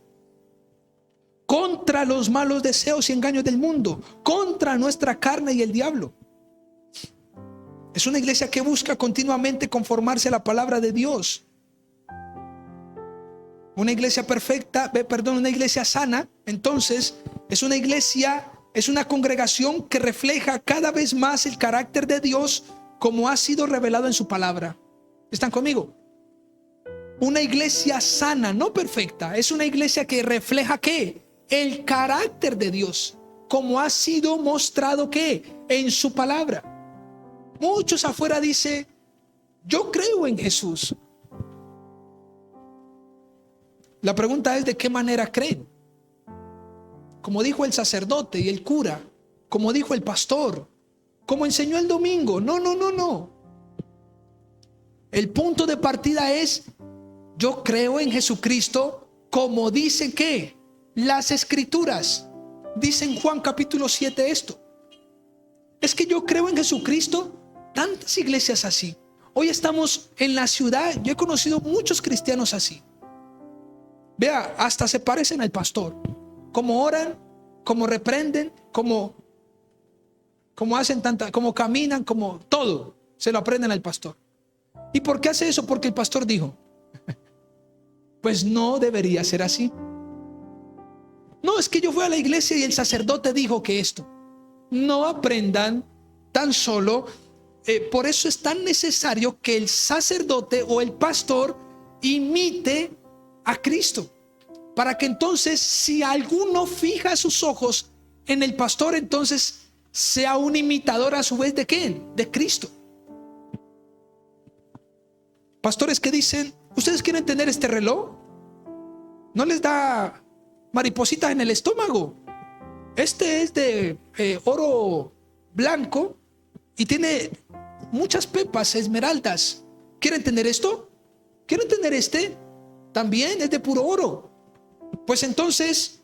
contra los malos deseos y engaños del mundo, contra nuestra carne y el diablo. Es una iglesia que busca continuamente conformarse a la palabra de Dios. Una iglesia una iglesia sana, entonces, es una iglesia, es una congregación que refleja cada vez más el carácter de Dios como ha sido revelado en su palabra. ¿Están conmigo? Una iglesia sana, no perfecta, es una iglesia que refleja ¿qué? El carácter de Dios, como ha sido mostrado ¿qué? En su palabra. Muchos afuera dicen, yo creo en Jesús. La pregunta es, ¿de qué manera creen? Como dijo el sacerdote y el cura, como dijo el pastor, como enseñó el domingo. No. El punto de partida es, yo creo en Jesucristo como dicen ¿qué? Las escrituras. Dice en Juan capítulo 7 esto. Es que yo creo en Jesucristo. Tantas iglesias así. Hoy estamos en la ciudad, yo he conocido muchos cristianos así. Vea, hasta se parecen al pastor. Como oran, como reprenden, como como hacen como caminan, como todo, se lo aprenden al pastor. ¿Y por qué hace eso? Porque el pastor dijo. Pues no debería ser así. No, es que yo fui a la iglesia y el sacerdote dijo que esto. No aprendan tan solo. Por eso es tan necesario que el sacerdote o el pastor imite a Cristo. Para que entonces, si alguno fija sus ojos en el pastor, entonces sea un imitador a su vez de ¿quién? De Cristo. Pastores que dicen: ¿ustedes quieren tener este reloj? ¿No les da maripositas en el estómago? Este es de oro blanco y tiene muchas pepas, esmeraldas. ¿Quieren tener esto? ¿Quieren tener este? También es de puro oro. Pues entonces,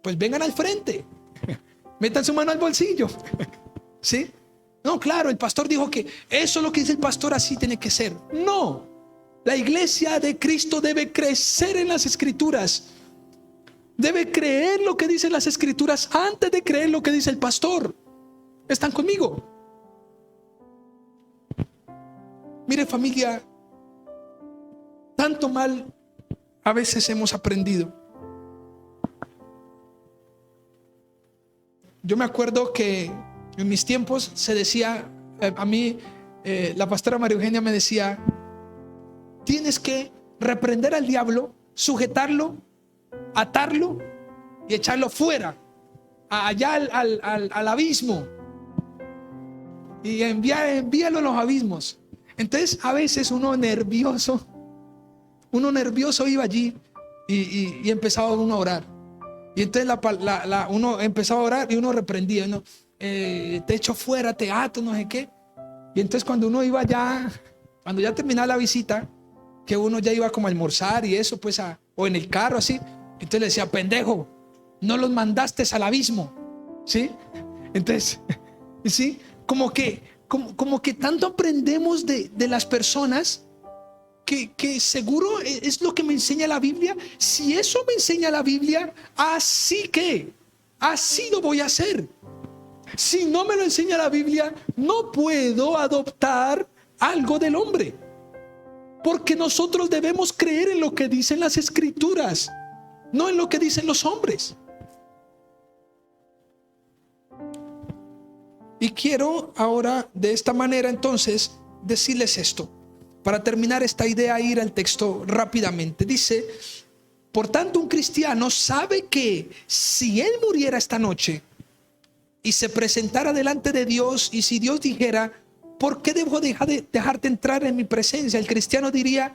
pues vengan al frente. Metan su mano al bolsillo. ¿Sí? No, claro, el pastor dijo que eso es lo que dice el pastor, así tiene que ser. No, la iglesia de Cristo debe crecer en las escrituras. Debe creer lo que dicen las escrituras antes de creer lo que dice el pastor. ¿Están conmigo? Mire, familia, tanto mal a veces hemos aprendido. Yo me acuerdo que en mis tiempos se decía, a mí la pastora María Eugenia me decía: tienes que reprender al diablo, sujetarlo, atarlo y echarlo fuera, allá al abismo, y envíalo a los abismos. Entonces a veces uno nervioso iba allí y empezaba uno a orar. Y entonces uno empezaba a orar y uno reprendía, ¿no? Te echo fuera, te ato, no sé qué. Y entonces cuando uno iba ya, cuando ya terminaba la visita, que uno ya iba como a almorzar y eso, pues o en el carro así, entonces le decía: pendejo, no los mandaste al abismo. ¿Sí? Entonces, ¿sí? Como que tanto aprendemos de las personas que seguro es lo que me enseña la Biblia. Si eso me enseña la Biblia, así lo voy a hacer. Si no me lo enseña la Biblia, no puedo adoptar algo del hombre, porque nosotros debemos creer en lo que dicen las escrituras, no en lo que dicen los hombres. Y quiero ahora de esta manera entonces decirles esto, para terminar esta idea, ir al texto rápidamente. Dice: por tanto, un cristiano sabe que si él muriera esta noche y se presentara delante de Dios, y si Dios dijera: ¿por qué debo dejarte entrar en mi presencia? El cristiano diría: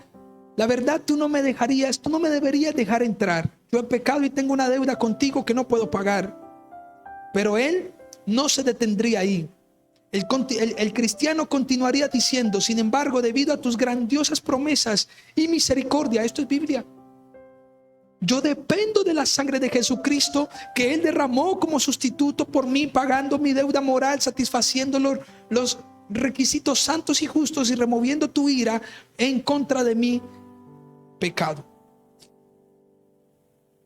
la verdad, tú no me deberías dejar entrar. Yo he pecado y tengo una deuda contigo que no puedo pagar. Pero él no se detendría ahí. El cristiano continuaría diciendo: sin embargo, debido a tus grandiosas promesas y misericordia, esto es Biblia, yo dependo de la sangre de Jesucristo que Él derramó como sustituto por mí, pagando mi deuda moral, satisfaciendo los requisitos santos y justos y removiendo tu ira en contra de mi pecado.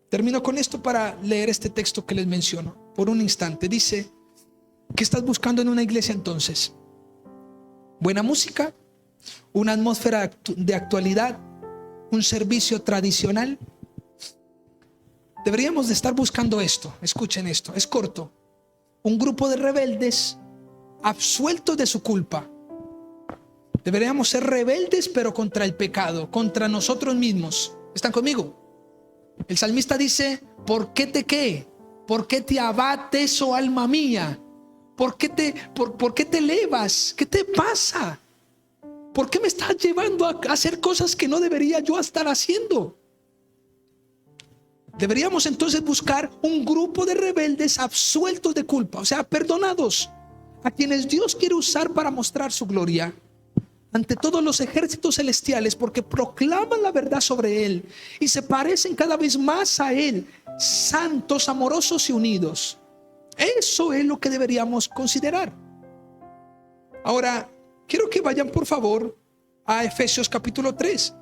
Termino con esto para leer este texto que les menciono por un instante. Dice: ¿qué estás buscando en una iglesia entonces? ¿Buena música? ¿Una atmósfera de actualidad? ¿Un servicio tradicional? Deberíamos de estar buscando esto. Escuchen esto, es corto. Un grupo de rebeldes absueltos de su culpa. Deberíamos ser rebeldes, pero contra el pecado, contra nosotros mismos. ¿Están conmigo? El salmista dice: ¿por qué te abates, oh alma mía? ¿Por qué te elevas? ¿Qué te pasa? ¿Por qué me estás llevando a hacer cosas que no debería yo estar haciendo? Deberíamos entonces buscar un grupo de rebeldes absueltos de culpa, o sea, perdonados, a quienes Dios quiere usar para mostrar su gloria ante todos los ejércitos celestiales, porque proclaman la verdad sobre Él y se parecen cada vez más a Él, santos, amorosos y unidos. Eso es lo que deberíamos considerar. Ahora, quiero que vayan por favor a Efesios capítulo 3,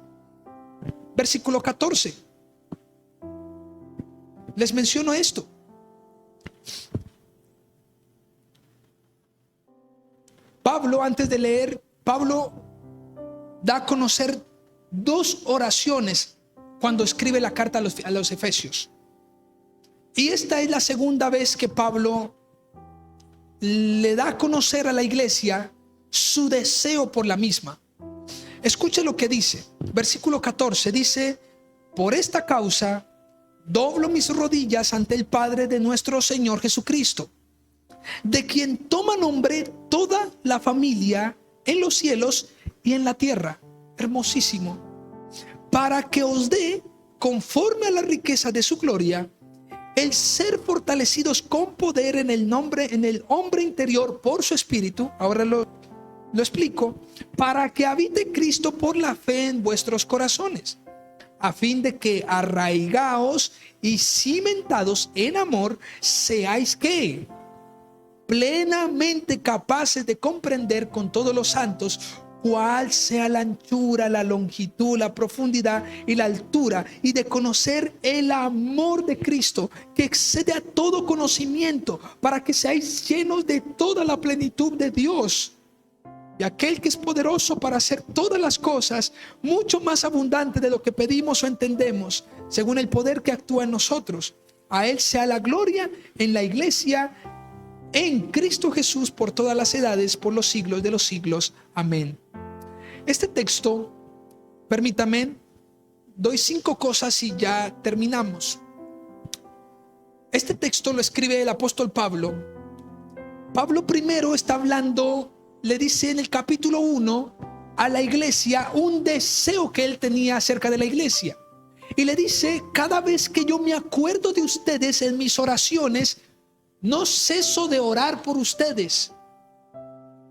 versículo 14. Les menciono esto. Pablo, antes de leer, Pablo da a conocer dos oraciones cuando escribe la carta a los Efesios. Y esta es la segunda vez que Pablo le da a conocer a la iglesia su deseo por la misma. Escuche lo que dice, versículo 14, dice: por esta causa doblo mis rodillas ante el Padre de nuestro Señor Jesucristo, de quien toma nombre toda la familia en los cielos y en la tierra. Hermosísimo. Para que os dé, conforme a la riqueza de su gloria, el ser fortalecidos con poder en el hombre interior por su espíritu. Ahora lo explico. Para que habite Cristo por la fe en vuestros corazones, a fin de que arraigaos y cimentados en amor, seáis ¿qué? Plenamente capaces de comprender con todos los santos cuál sea la anchura, la longitud, la profundidad y la altura, y de conocer el amor de Cristo, que excede a todo conocimiento, para que seáis llenos de toda la plenitud de Dios. Y aquel que es poderoso para hacer todas las cosas mucho más abundante de lo que pedimos o entendemos, según el poder que actúa en nosotros, a él sea la gloria en la iglesia, en Cristo Jesús, por todas las edades, por los siglos de los siglos. Amén. Este texto, permítame, doy 5 cosas y ya terminamos. Este texto lo escribe el apóstol Pablo. Pablo primero está hablando, le dice en el capítulo 1 a la iglesia un deseo que él tenía acerca de la iglesia. Y le dice: cada vez que yo me acuerdo de ustedes en mis oraciones, no ceso de orar por ustedes.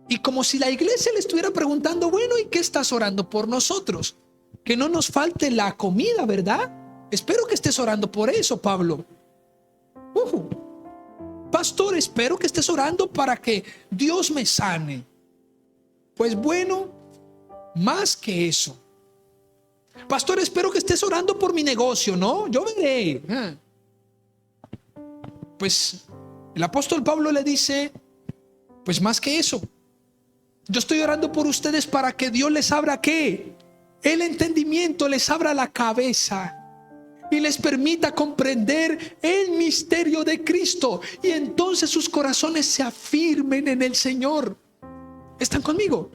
Y como si la iglesia le estuviera preguntando: bueno, ¿y qué estás orando por nosotros? Que no nos falte la comida, ¿verdad? Espero que estés orando por eso, Pablo. Pastor, espero que estés orando para que Dios me sane. Pues bueno, más que eso. Pastor, espero que estés orando por mi negocio, ¿no? Yo veré. Pues el apóstol Pablo le dice: pues más que eso. Yo estoy orando por ustedes para que Dios les abra ¿qué? El entendimiento, les abra la cabeza y les permita comprender el misterio de Cristo, y entonces sus corazones se afirmen en el Señor. ¿Están conmigo?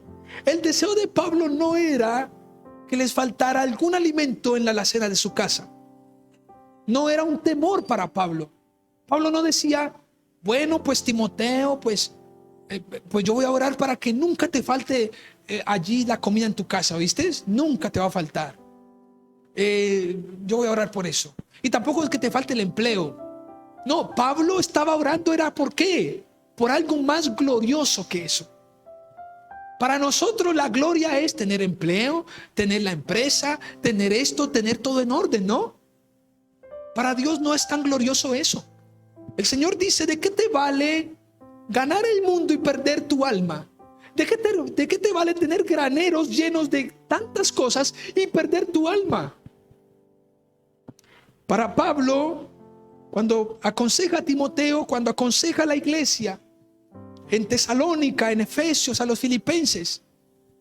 El deseo de Pablo no era que les faltara algún alimento en la alacena de su casa. No era un temor para Pablo. Pablo no decía: bueno, pues Timoteo, pues yo voy a orar para que nunca te falte allí la comida en tu casa, ¿viste? Nunca te va a faltar. Yo voy a orar por eso. Y tampoco es que te falte el empleo. No, Pablo estaba orando, era ¿por qué? Por algo más glorioso que eso. Para nosotros la gloria es tener empleo, tener la empresa, tener esto, tener todo en orden, ¿no? Para Dios no es tan glorioso eso. El Señor dice: ¿de qué te vale ganar el mundo y perder tu alma? ¿De qué te vale tener graneros llenos de tantas cosas y perder tu alma? Para Pablo, cuando aconseja a Timoteo, cuando aconseja a la iglesia en Tesalónica, en Efesios, a los filipenses,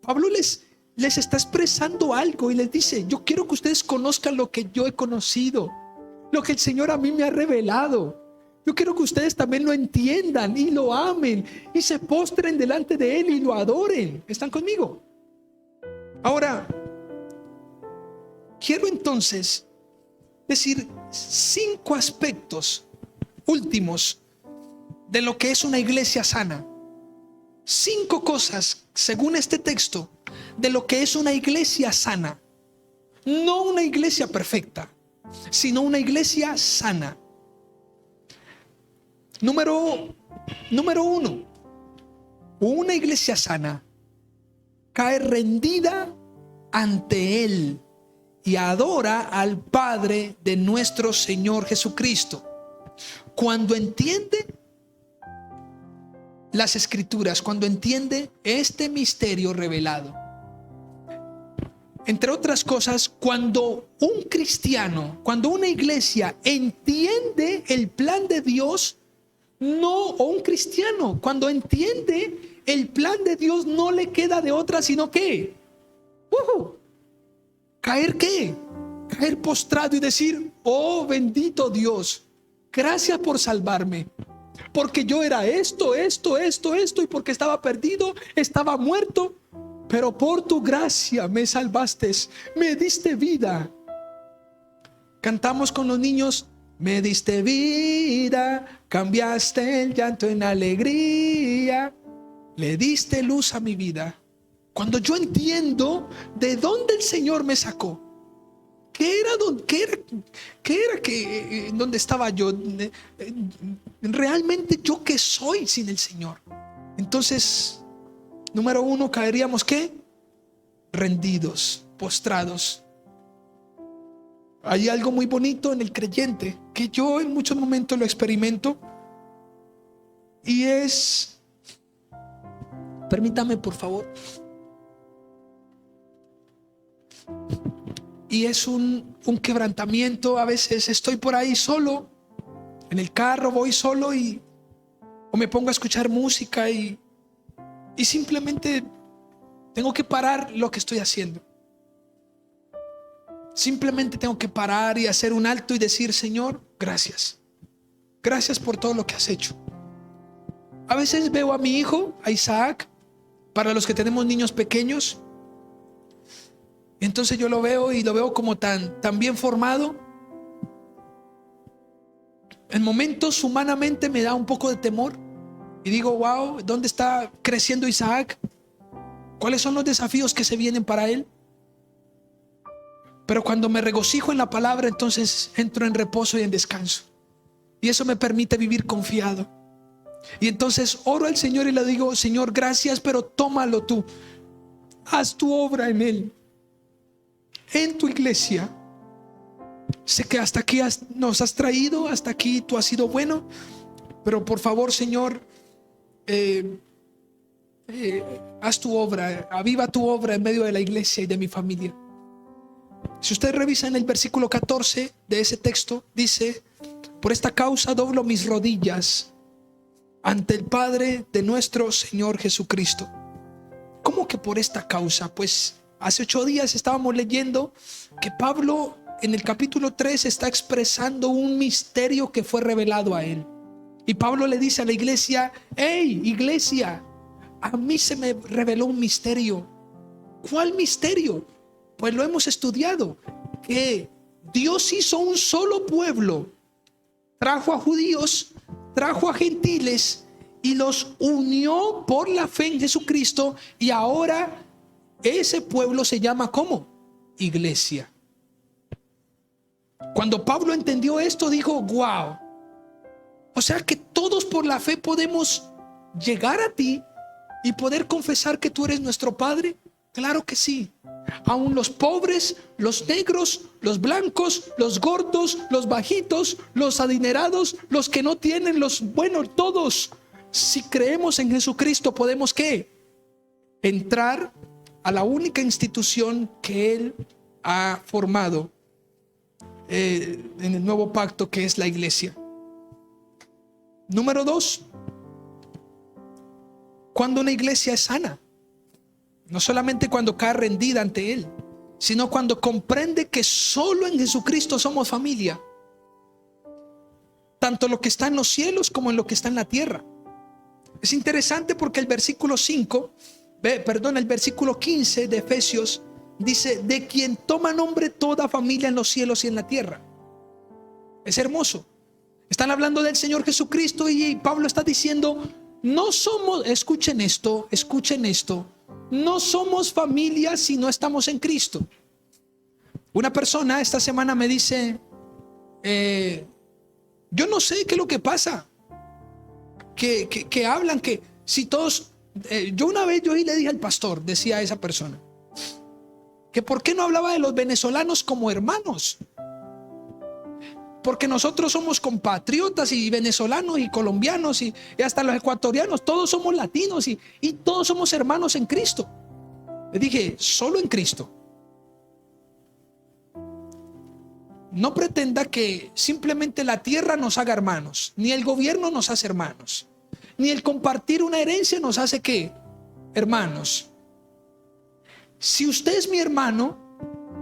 Pablo les está expresando algo y les dice: yo quiero que ustedes conozcan lo que yo he conocido, lo que el Señor a mí me ha revelado. Yo quiero que ustedes también lo entiendan y lo amen y se postren delante de Él y lo adoren. ¿Están conmigo? Ahora, quiero entonces decir 5 aspectos últimos de lo que es una iglesia sana. 5 cosas, según este texto, de lo que es una iglesia sana. No una iglesia perfecta, sino una iglesia sana. Número 1, una iglesia sana cae rendida ante Él y adora al Padre de nuestro Señor Jesucristo. Cuando entiende las Escrituras, cuando entiende este misterio revelado. Entre otras cosas, cuando un cristiano, cuando una iglesia entiende el plan de Dios, o un cristiano, cuando entiende el plan de Dios no le queda de otra sino que caer ¿qué? Caer postrado y decir: oh bendito Dios, gracias por salvarme, porque yo era esto, y porque estaba perdido, estaba muerto, pero por tu gracia me salvaste, me diste vida. Cantamos con los niños: me diste vida, cambiaste el llanto en alegría, le diste luz a mi vida. Cuando yo entiendo de dónde el Señor me sacó, dónde estaba yo, realmente yo qué soy sin el Señor. Entonces, número uno, caeríamos ¿qué? Rendidos, postrados. Hay algo muy bonito en el creyente que yo en muchos momentos lo experimento, y es, permítame por favor, y es un quebrantamiento. A veces estoy por ahí solo, en el carro, voy solo o me pongo a escuchar música y simplemente tengo que parar lo que estoy haciendo. Simplemente tengo que parar y hacer un alto y decir: Señor, gracias. Gracias por todo lo que has hecho. A veces veo a mi hijo, a Isaac, para los que tenemos niños pequeños. Entonces yo lo veo y lo veo como tan bien formado. En momentos humanamente me da un poco de temor y digo: wow, ¿dónde está creciendo Isaac? ¿Cuáles son los desafíos que se vienen para él? Pero cuando me regocijo en la palabra, entonces entro en reposo y en descanso, y eso me permite vivir confiado. Y entonces oro al Señor y le digo: Señor, gracias, pero tómalo tú, haz tu obra en él, en tu iglesia. Sé que hasta aquí nos has traído, hasta aquí tú has sido bueno, pero por favor, Señor, haz tu obra, aviva tu obra en medio de la iglesia y de mi familia. Si usted revisa en el versículo 14 de ese texto, dice: por esta causa doblo mis rodillas ante el Padre de nuestro Señor Jesucristo. ¿Cómo que por esta causa? Pues hace 8 días estábamos leyendo que Pablo en el capítulo 3 está expresando un misterio que fue revelado a él. Y Pablo le dice a la iglesia: hey, iglesia, a mí se me reveló un misterio. ¿Cuál misterio? Pues lo hemos estudiado, que Dios hizo un solo pueblo, trajo a judíos, trajo a gentiles y los unió por la fe en Jesucristo, y ahora ese pueblo se llama ¿cómo? Iglesia. Cuando Pablo entendió esto, dijo: wow, o sea que todos por la fe podemos llegar a ti y poder confesar que tú eres nuestro Padre. Claro que sí. Aún los pobres, los negros, los blancos, los gordos, los bajitos, los adinerados, los que no tienen, los buenos, todos, si creemos en Jesucristo, podemos ¿qué? Entrar a la única institución que Él ha formado en el nuevo pacto, que es la iglesia. Número 2, cuando una iglesia es sana, no solamente cuando cae rendida ante Él, sino cuando comprende que solo en Jesucristo somos familia, tanto lo que está en los cielos como en lo que está en la tierra. Es interesante porque el versículo 15 de Efesios dice: de quien toma nombre toda familia en los cielos y en la tierra. Es hermoso. Están hablando del Señor Jesucristo, y Pablo está diciendo: no somos, escuchen esto, no somos familia si no estamos en Cristo. Una persona esta semana me dice: yo no sé qué es lo que pasa, que hablan que si todos, yo una vez le dije al pastor, decía esa persona, que por qué no hablaba de los venezolanos como hermanos, porque nosotros somos compatriotas, y venezolanos y colombianos y hasta los ecuatorianos, todos somos latinos y todos somos hermanos en Cristo. Le dije: solo en Cristo. No pretenda que simplemente la tierra nos haga hermanos, ni el gobierno nos hace hermanos. ni el compartir una herencia nos hace ¿qué? Hermanos. Si usted es mi hermano,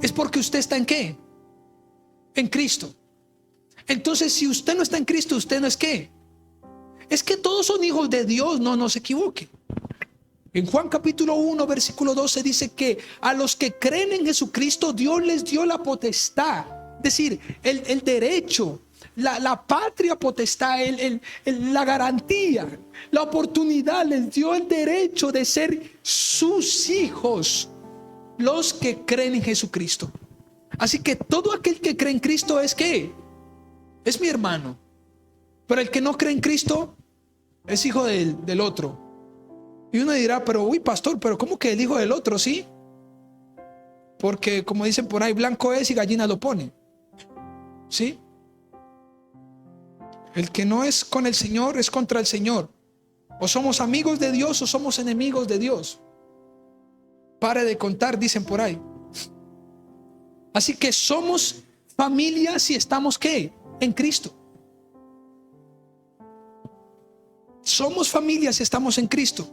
es porque usted está ¿en qué? En Cristo. Entonces, si usted no está en Cristo, usted no es ¿qué? Es que todos son hijos de Dios, no se equivoque. En Juan capítulo 1 versículo 12 dice que a los que creen en Jesucristo Dios les dio la potestad, es decir, el derecho, la patria potestad, la garantía, la oportunidad, les dio el derecho de ser sus hijos, los que creen en Jesucristo. Así que todo aquel que cree en Cristo es ¿qué? Es mi hermano. Pero el que no cree en Cristo es hijo del otro. Y uno dirá, pero uy, pastor, pero ¿cómo que el hijo del otro? Sí, porque como dicen por ahí, blanco es y gallina lo pone. Sí, el que no es con el Señor es contra el Señor. O somos amigos de Dios o somos enemigos de Dios. Pare de contar, dicen por ahí. Así que somos familia si estamos ¿qué? En Cristo. Somos familia si estamos en Cristo.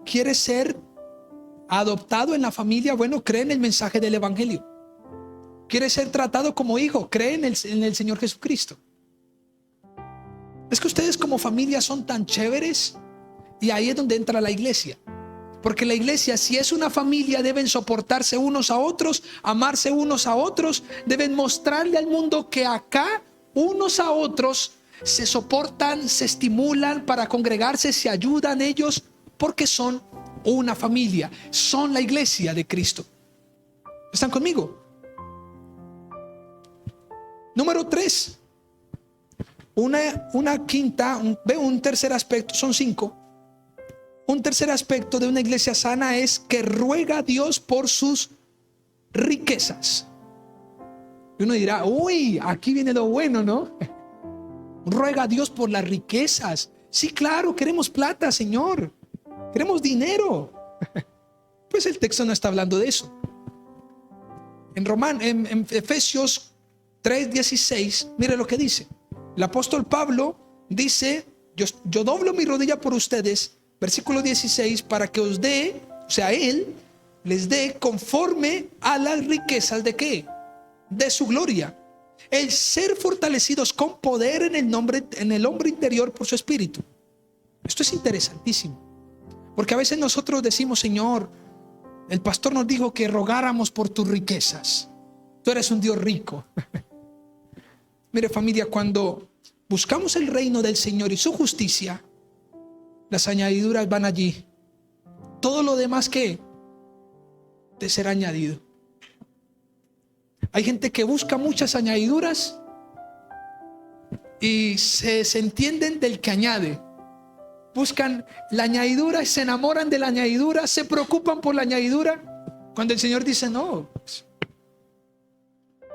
¿Quieres ser adoptado en la familia? Bueno, cree en el mensaje del Evangelio. ¿Quieres ser tratado como hijo? Cree en el Señor Jesucristo. Es que ustedes como familia son tan chéveres. Y ahí es donde entra la iglesia. Porque la iglesia, si es una familia, deben soportarse unos a otros, amarse unos a otros, deben mostrarle al mundo que acá unos a otros se soportan, se estimulan para congregarse, se ayudan ellos, porque son una familia, son la iglesia de Cristo. ¿Están conmigo? Número 3, un tercer aspecto, son 5. Un tercer aspecto de una iglesia sana es que ruega a Dios por sus riquezas. Y uno dirá, uy, aquí viene lo bueno, ¿no? Ruega a Dios por las riquezas. Sí, claro, queremos plata, Señor. Queremos dinero. Pues el texto no está hablando de eso. En Efesios 3:16, mire lo que dice. El apóstol Pablo dice, yo doblo mi rodilla por ustedes, versículo 16, para que os dé, o sea, Él les dé conforme a las riquezas de ¿qué? De su gloria. El ser fortalecidos con poder en el hombre interior por su espíritu. Esto es interesantísimo. Porque a veces nosotros decimos, Señor, el pastor nos dijo que rogáramos por tus riquezas. Tú eres un Dios rico. Mire, familia, cuando buscamos el reino del Señor y su justicia, las añadiduras van allí. Todo lo demás ¿qué? De ser añadido. Hay gente que busca muchas añadiduras y se entienden del que añade. Buscan la añadidura y se enamoran de la añadidura, se preocupan por la añadidura, cuando el Señor dice no. Es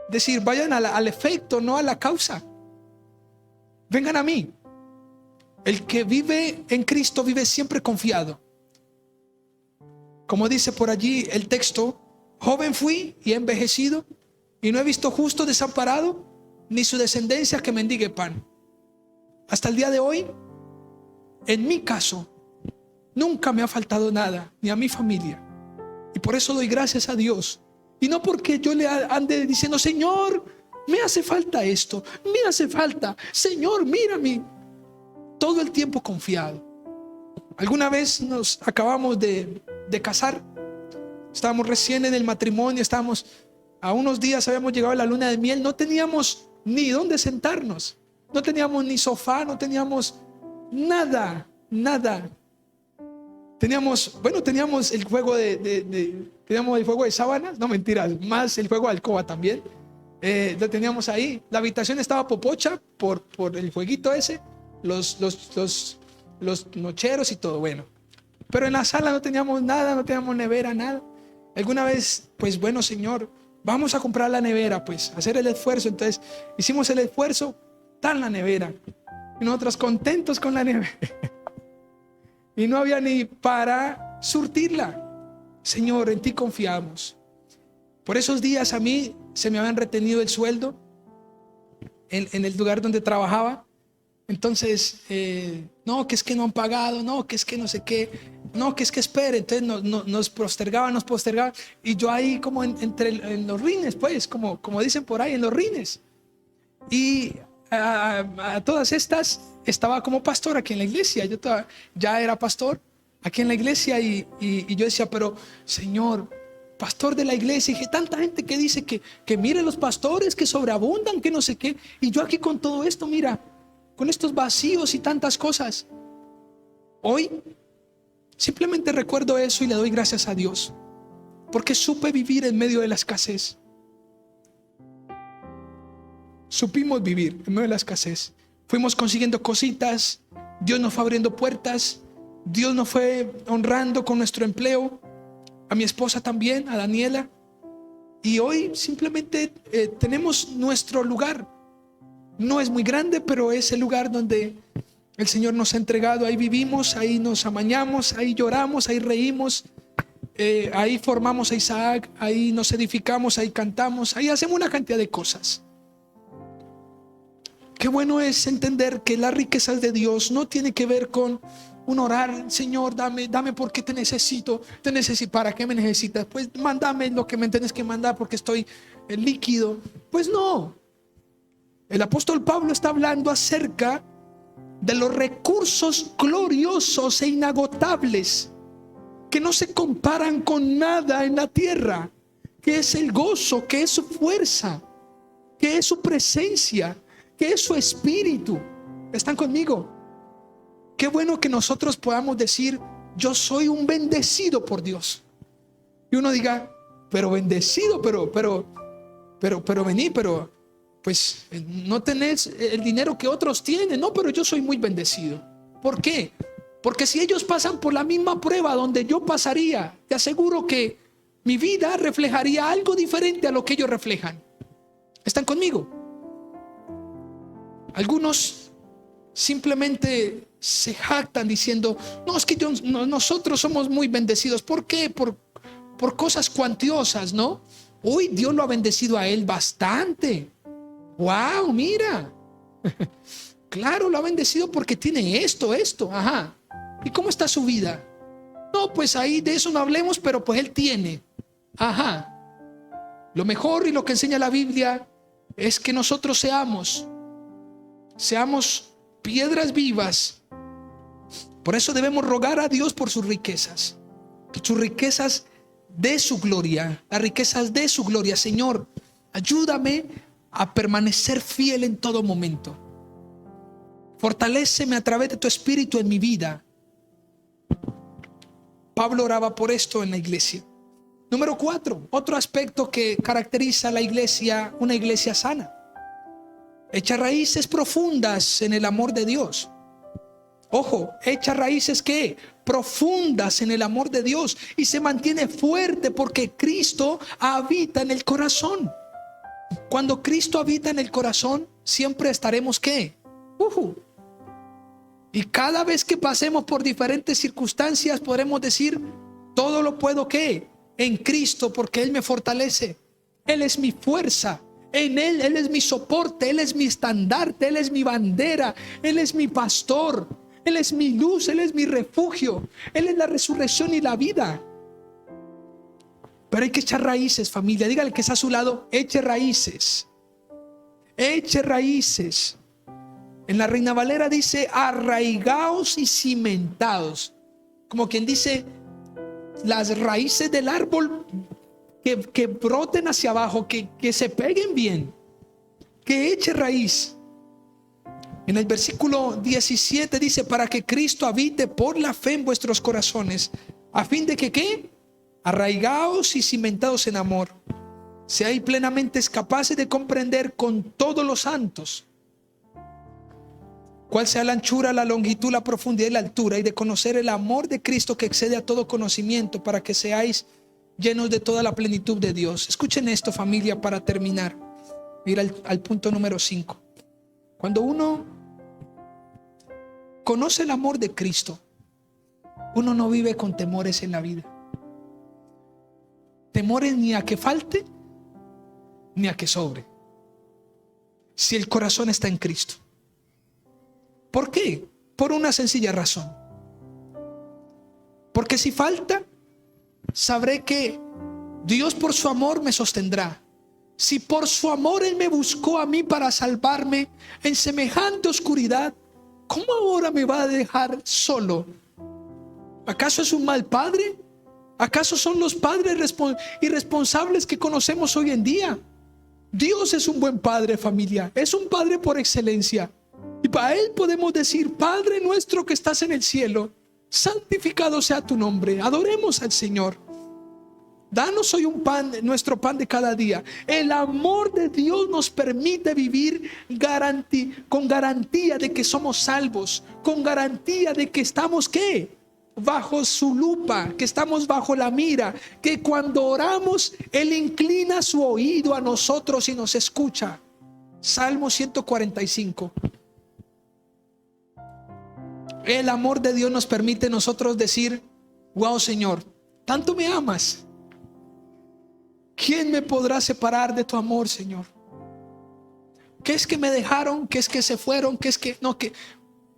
decir, vayan al efecto, no a la causa. Vengan a mí. El que vive en Cristo vive siempre confiado. Como dice por allí el texto, joven fui y he envejecido y no he visto justo desamparado, ni su descendencia que mendigue pan. Hasta el día de hoy, en mi caso, nunca me ha faltado nada, ni a mi familia. Y por eso doy gracias a Dios. Y no porque yo le ande diciendo, Señor, me hace falta esto, me hace falta, Señor, mírame. Todo el tiempo confiado. Alguna vez nos acabamos de casar. Estábamos recién en el matrimonio, estábamos a unos días, habíamos llegado a la luna de miel. No teníamos ni dónde sentarnos. No teníamos ni sofá, no teníamos nada. Teníamos el juego teníamos el juego de sábanas, no mentiras, más el juego de alcoba también. Lo teníamos ahí. La habitación estaba popocha por el jueguito ese. Los nocheros y todo, bueno. Pero en la sala no teníamos nada, no teníamos nevera, nada. Alguna vez, pues bueno, Señor, vamos a comprar la nevera, pues, hacer el esfuerzo. Entonces hicimos el esfuerzo, está en la nevera. Y nosotros contentos con la nevera. Y no había ni para surtirla. Señor, en ti confiamos. Por esos días a mí se me habían retenido el sueldo en el lugar donde trabajaba. Entonces, no, que es que no han pagado, no, que es que no sé qué, no, que es que espere. Entonces nos postergaban. Y yo ahí como en los rines, pues, como dicen por ahí, en los rines. Y a todas estas estaba como pastor aquí en la iglesia. Yo ya era pastor aquí en la iglesia y yo decía, pero Señor, pastor de la iglesia, y dije, tanta gente que dice que mire los pastores que sobreabundan, que no sé qué, y yo aquí con todo esto, mira, con estos vacíos y tantas cosas. Hoy simplemente recuerdo eso y le doy gracias a Dios, porque supe vivir en medio de la escasez. Supimos vivir en medio de la escasez. Fuimos consiguiendo cositas, Dios nos fue abriendo puertas, Dios nos fue honrando con nuestro empleo, a mi esposa también, a Daniela. Y hoy simplemente tenemos nuestro lugar. No es muy grande, pero es el lugar donde el Señor nos ha entregado. Ahí vivimos, ahí nos amañamos, ahí lloramos, ahí reímos, ahí formamos a Isaac, ahí nos edificamos, ahí cantamos, ahí hacemos una cantidad de cosas. Qué bueno es entender que las riquezas de Dios no tiene que ver con un orar, Señor, dame porque te necesito. ¿Para qué me necesitas? Pues mándame lo que me tienes que mandar porque estoy líquido. Pues no. El apóstol Pablo está hablando acerca de los recursos gloriosos e inagotables que no se comparan con nada en la tierra, que es el gozo, que es su fuerza, que es su presencia, que es su espíritu. ¿Están conmigo? Qué bueno que nosotros podamos decir, yo soy un bendecido por Dios. Y uno diga, pero bendecido, pero vení, pero pues no tenés el dinero que otros tienen. No, pero yo soy muy bendecido. ¿Por qué? Porque si ellos pasan por la misma prueba donde yo pasaría, te aseguro que mi vida reflejaría algo diferente a lo que ellos reflejan. ¿Están conmigo? Algunos simplemente se jactan diciendo, no, es que nosotros somos muy bendecidos. ¿Por qué? Por cosas cuantiosas, ¿no? Uy, Dios lo ha bendecido a él bastante. Wow, mira. Claro, lo ha bendecido porque tiene esto. Ajá. ¿Y cómo está su vida? No, pues ahí de eso no hablemos, pero pues él tiene. Ajá. Lo mejor y lo que enseña la Biblia es que nosotros seamos piedras vivas. Por eso debemos rogar a Dios por sus riquezas de su gloria, las riquezas de su gloria. Señor, ayúdame a permanecer fiel en todo momento. Fortaléceme a través de tu espíritu en mi vida. Pablo oraba por esto en la iglesia. Número 4, otro aspecto que caracteriza a la iglesia, una iglesia sana. Echa raíces profundas en el amor de Dios. Ojo, echa raíces ¿qué? Profundas en el amor de Dios y se mantiene fuerte porque Cristo habita en el corazón. Cuando Cristo habita en el corazón, siempre estaremos ¿qué? Y cada vez que pasemos por diferentes circunstancias, podremos decir, todo lo puedo ¿qué? En Cristo, porque Él me fortalece. Él es mi fuerza. En Él es mi soporte, Él es mi estandarte, Él es mi bandera, Él es mi pastor, Él es mi luz, Él es mi refugio, Él es la resurrección y la vida. Pero hay que echar raíces, familia. Dígale que está a su lado, eche raíces. Eche raíces. En la Reina Valera dice arraigados y cimentados. Como quien dice, las raíces del árbol que broten hacia abajo, que se peguen bien, que eche raíz. En el versículo 17 dice, para que Cristo habite por la fe en vuestros corazones, a fin de que ¿qué? Arraigados y cimentados en amor, seáis plenamente capaces de comprender con todos los santos cuál sea la anchura, la longitud, la profundidad y la altura, y de conocer el amor de Cristo que excede a todo conocimiento, para que seáis llenos de toda la plenitud de Dios. Escuchen esto, familia, para terminar. Ir al punto número 5. Cuando uno conoce el amor de Cristo, uno no vive con temores en la vida. Temores ni a que falte, ni a que sobre. Si el corazón está en Cristo. ¿Por qué? Por una sencilla razón. Porque si falta, sabré que Dios por su amor me sostendrá. Si por su amor Él me buscó a mí para salvarme en semejante oscuridad, ¿cómo ahora me va a dejar solo? ¿Acaso es un mal padre? ¿Acaso son los padres irresponsables que conocemos hoy en día? Dios es un buen padre, familia. Es un padre por excelencia. Y para Él podemos decir: Padre nuestro que estás en el cielo, santificado sea tu nombre. Adoremos al Señor. Danos hoy un pan, nuestro pan de cada día. El amor de Dios nos permite vivir con garantía de que somos salvos, con garantía de que estamos ¿qué? Bajo su lupa, que estamos bajo la mira, que cuando oramos Él inclina su oído a nosotros y nos escucha. Salmo 145. El amor de Dios nos permite nosotros decir: wow, Señor, tanto me amas. ¿Quién me podrá separar de tu amor, Señor? ¿Qué es que me dejaron? ¿Qué es que se fueron? ¿Qué es que no? Que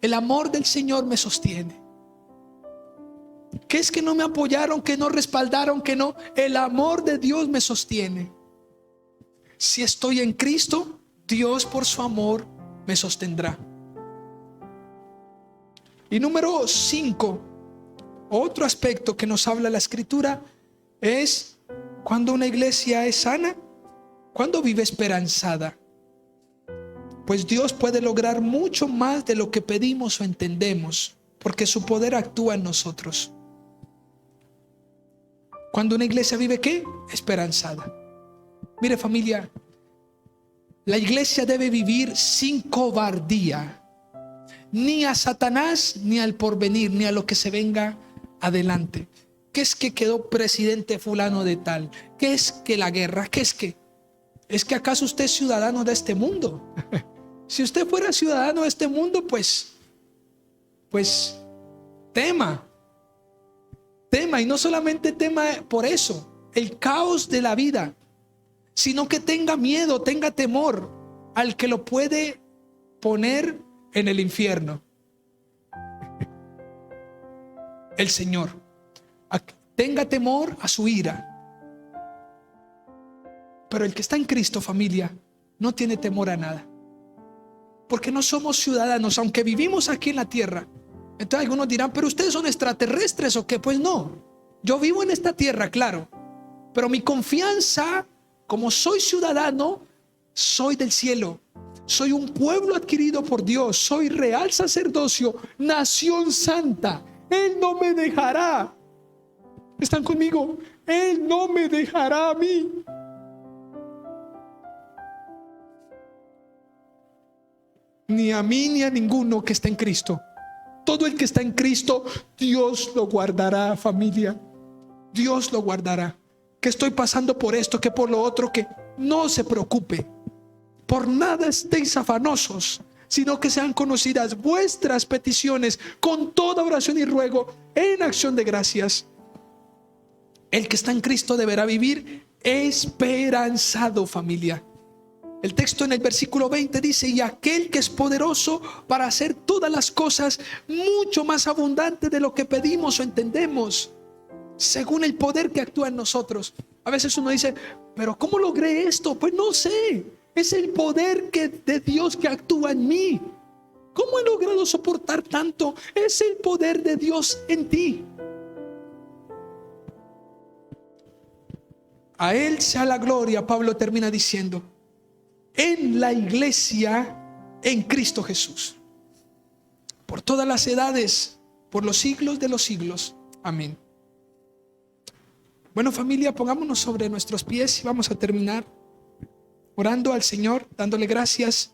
el amor del Señor me sostiene. ¿Qué es que no me apoyaron? ¿Que no respaldaron? ¿Que no? El amor de Dios me sostiene. Si estoy en Cristo, Dios por su amor me sostendrá. Y número 5, otro aspecto que nos habla la Escritura es cuando una iglesia es sana, cuando vive esperanzada. Pues Dios puede lograr mucho más de lo que pedimos o entendemos, porque su poder actúa en nosotros. Cuando una iglesia vive ¿qué? Esperanzada. Mire, familia, la iglesia debe vivir sin cobardía, ni a Satanás, ni al porvenir, ni a lo que se venga adelante. ¿Qué es que quedó presidente fulano de tal? ¿Qué es que la guerra? ¿Qué es que? ¿Es que acaso usted es ciudadano de este mundo? Si usted fuera ciudadano de este mundo, pues tema. Y no solamente tema por eso, el caos de la vida, sino que tenga miedo, tenga temor al que lo puede poner en el infierno. El Señor. Tenga temor a su ira. Pero el que está en Cristo, familia, no tiene temor a nada. Porque no somos ciudadanos, aunque vivimos aquí en la tierra. Entonces algunos dirán: ¿pero ustedes son extraterrestres o qué? Pues no, yo vivo en esta tierra, claro. Pero mi confianza, como soy ciudadano, soy del cielo. Soy un pueblo adquirido por Dios. Soy real sacerdocio, nación santa. Él no me dejará. ¿Están conmigo? Él no me dejará a mí. Ni a mí ni a ninguno que está en Cristo. Todo el que está en Cristo, Dios lo guardará, familia. Dios lo guardará. Que estoy pasando por esto, que por lo otro, que no se preocupe. Por nada estéis afanosos, sino que sean conocidas vuestras peticiones con toda oración y ruego en acción de gracias. El que está en Cristo deberá vivir esperanzado, familia. El texto en el versículo 20 dice: y aquel que es poderoso para hacer todas las cosas mucho más abundante de lo que pedimos o entendemos, según el poder que actúa en nosotros. A veces uno dice: ¿pero cómo logré esto? Pues no sé, es el poder de Dios que actúa en mí. ¿Cómo he logrado soportar tanto? Es el poder de Dios en ti. A Él sea la gloria, Pablo termina diciendo, en la iglesia en Cristo Jesús, por todas las edades, por los siglos de los siglos. Amén. Bueno, familia, pongámonos sobre nuestros pies y vamos a terminar orando al Señor, dándole gracias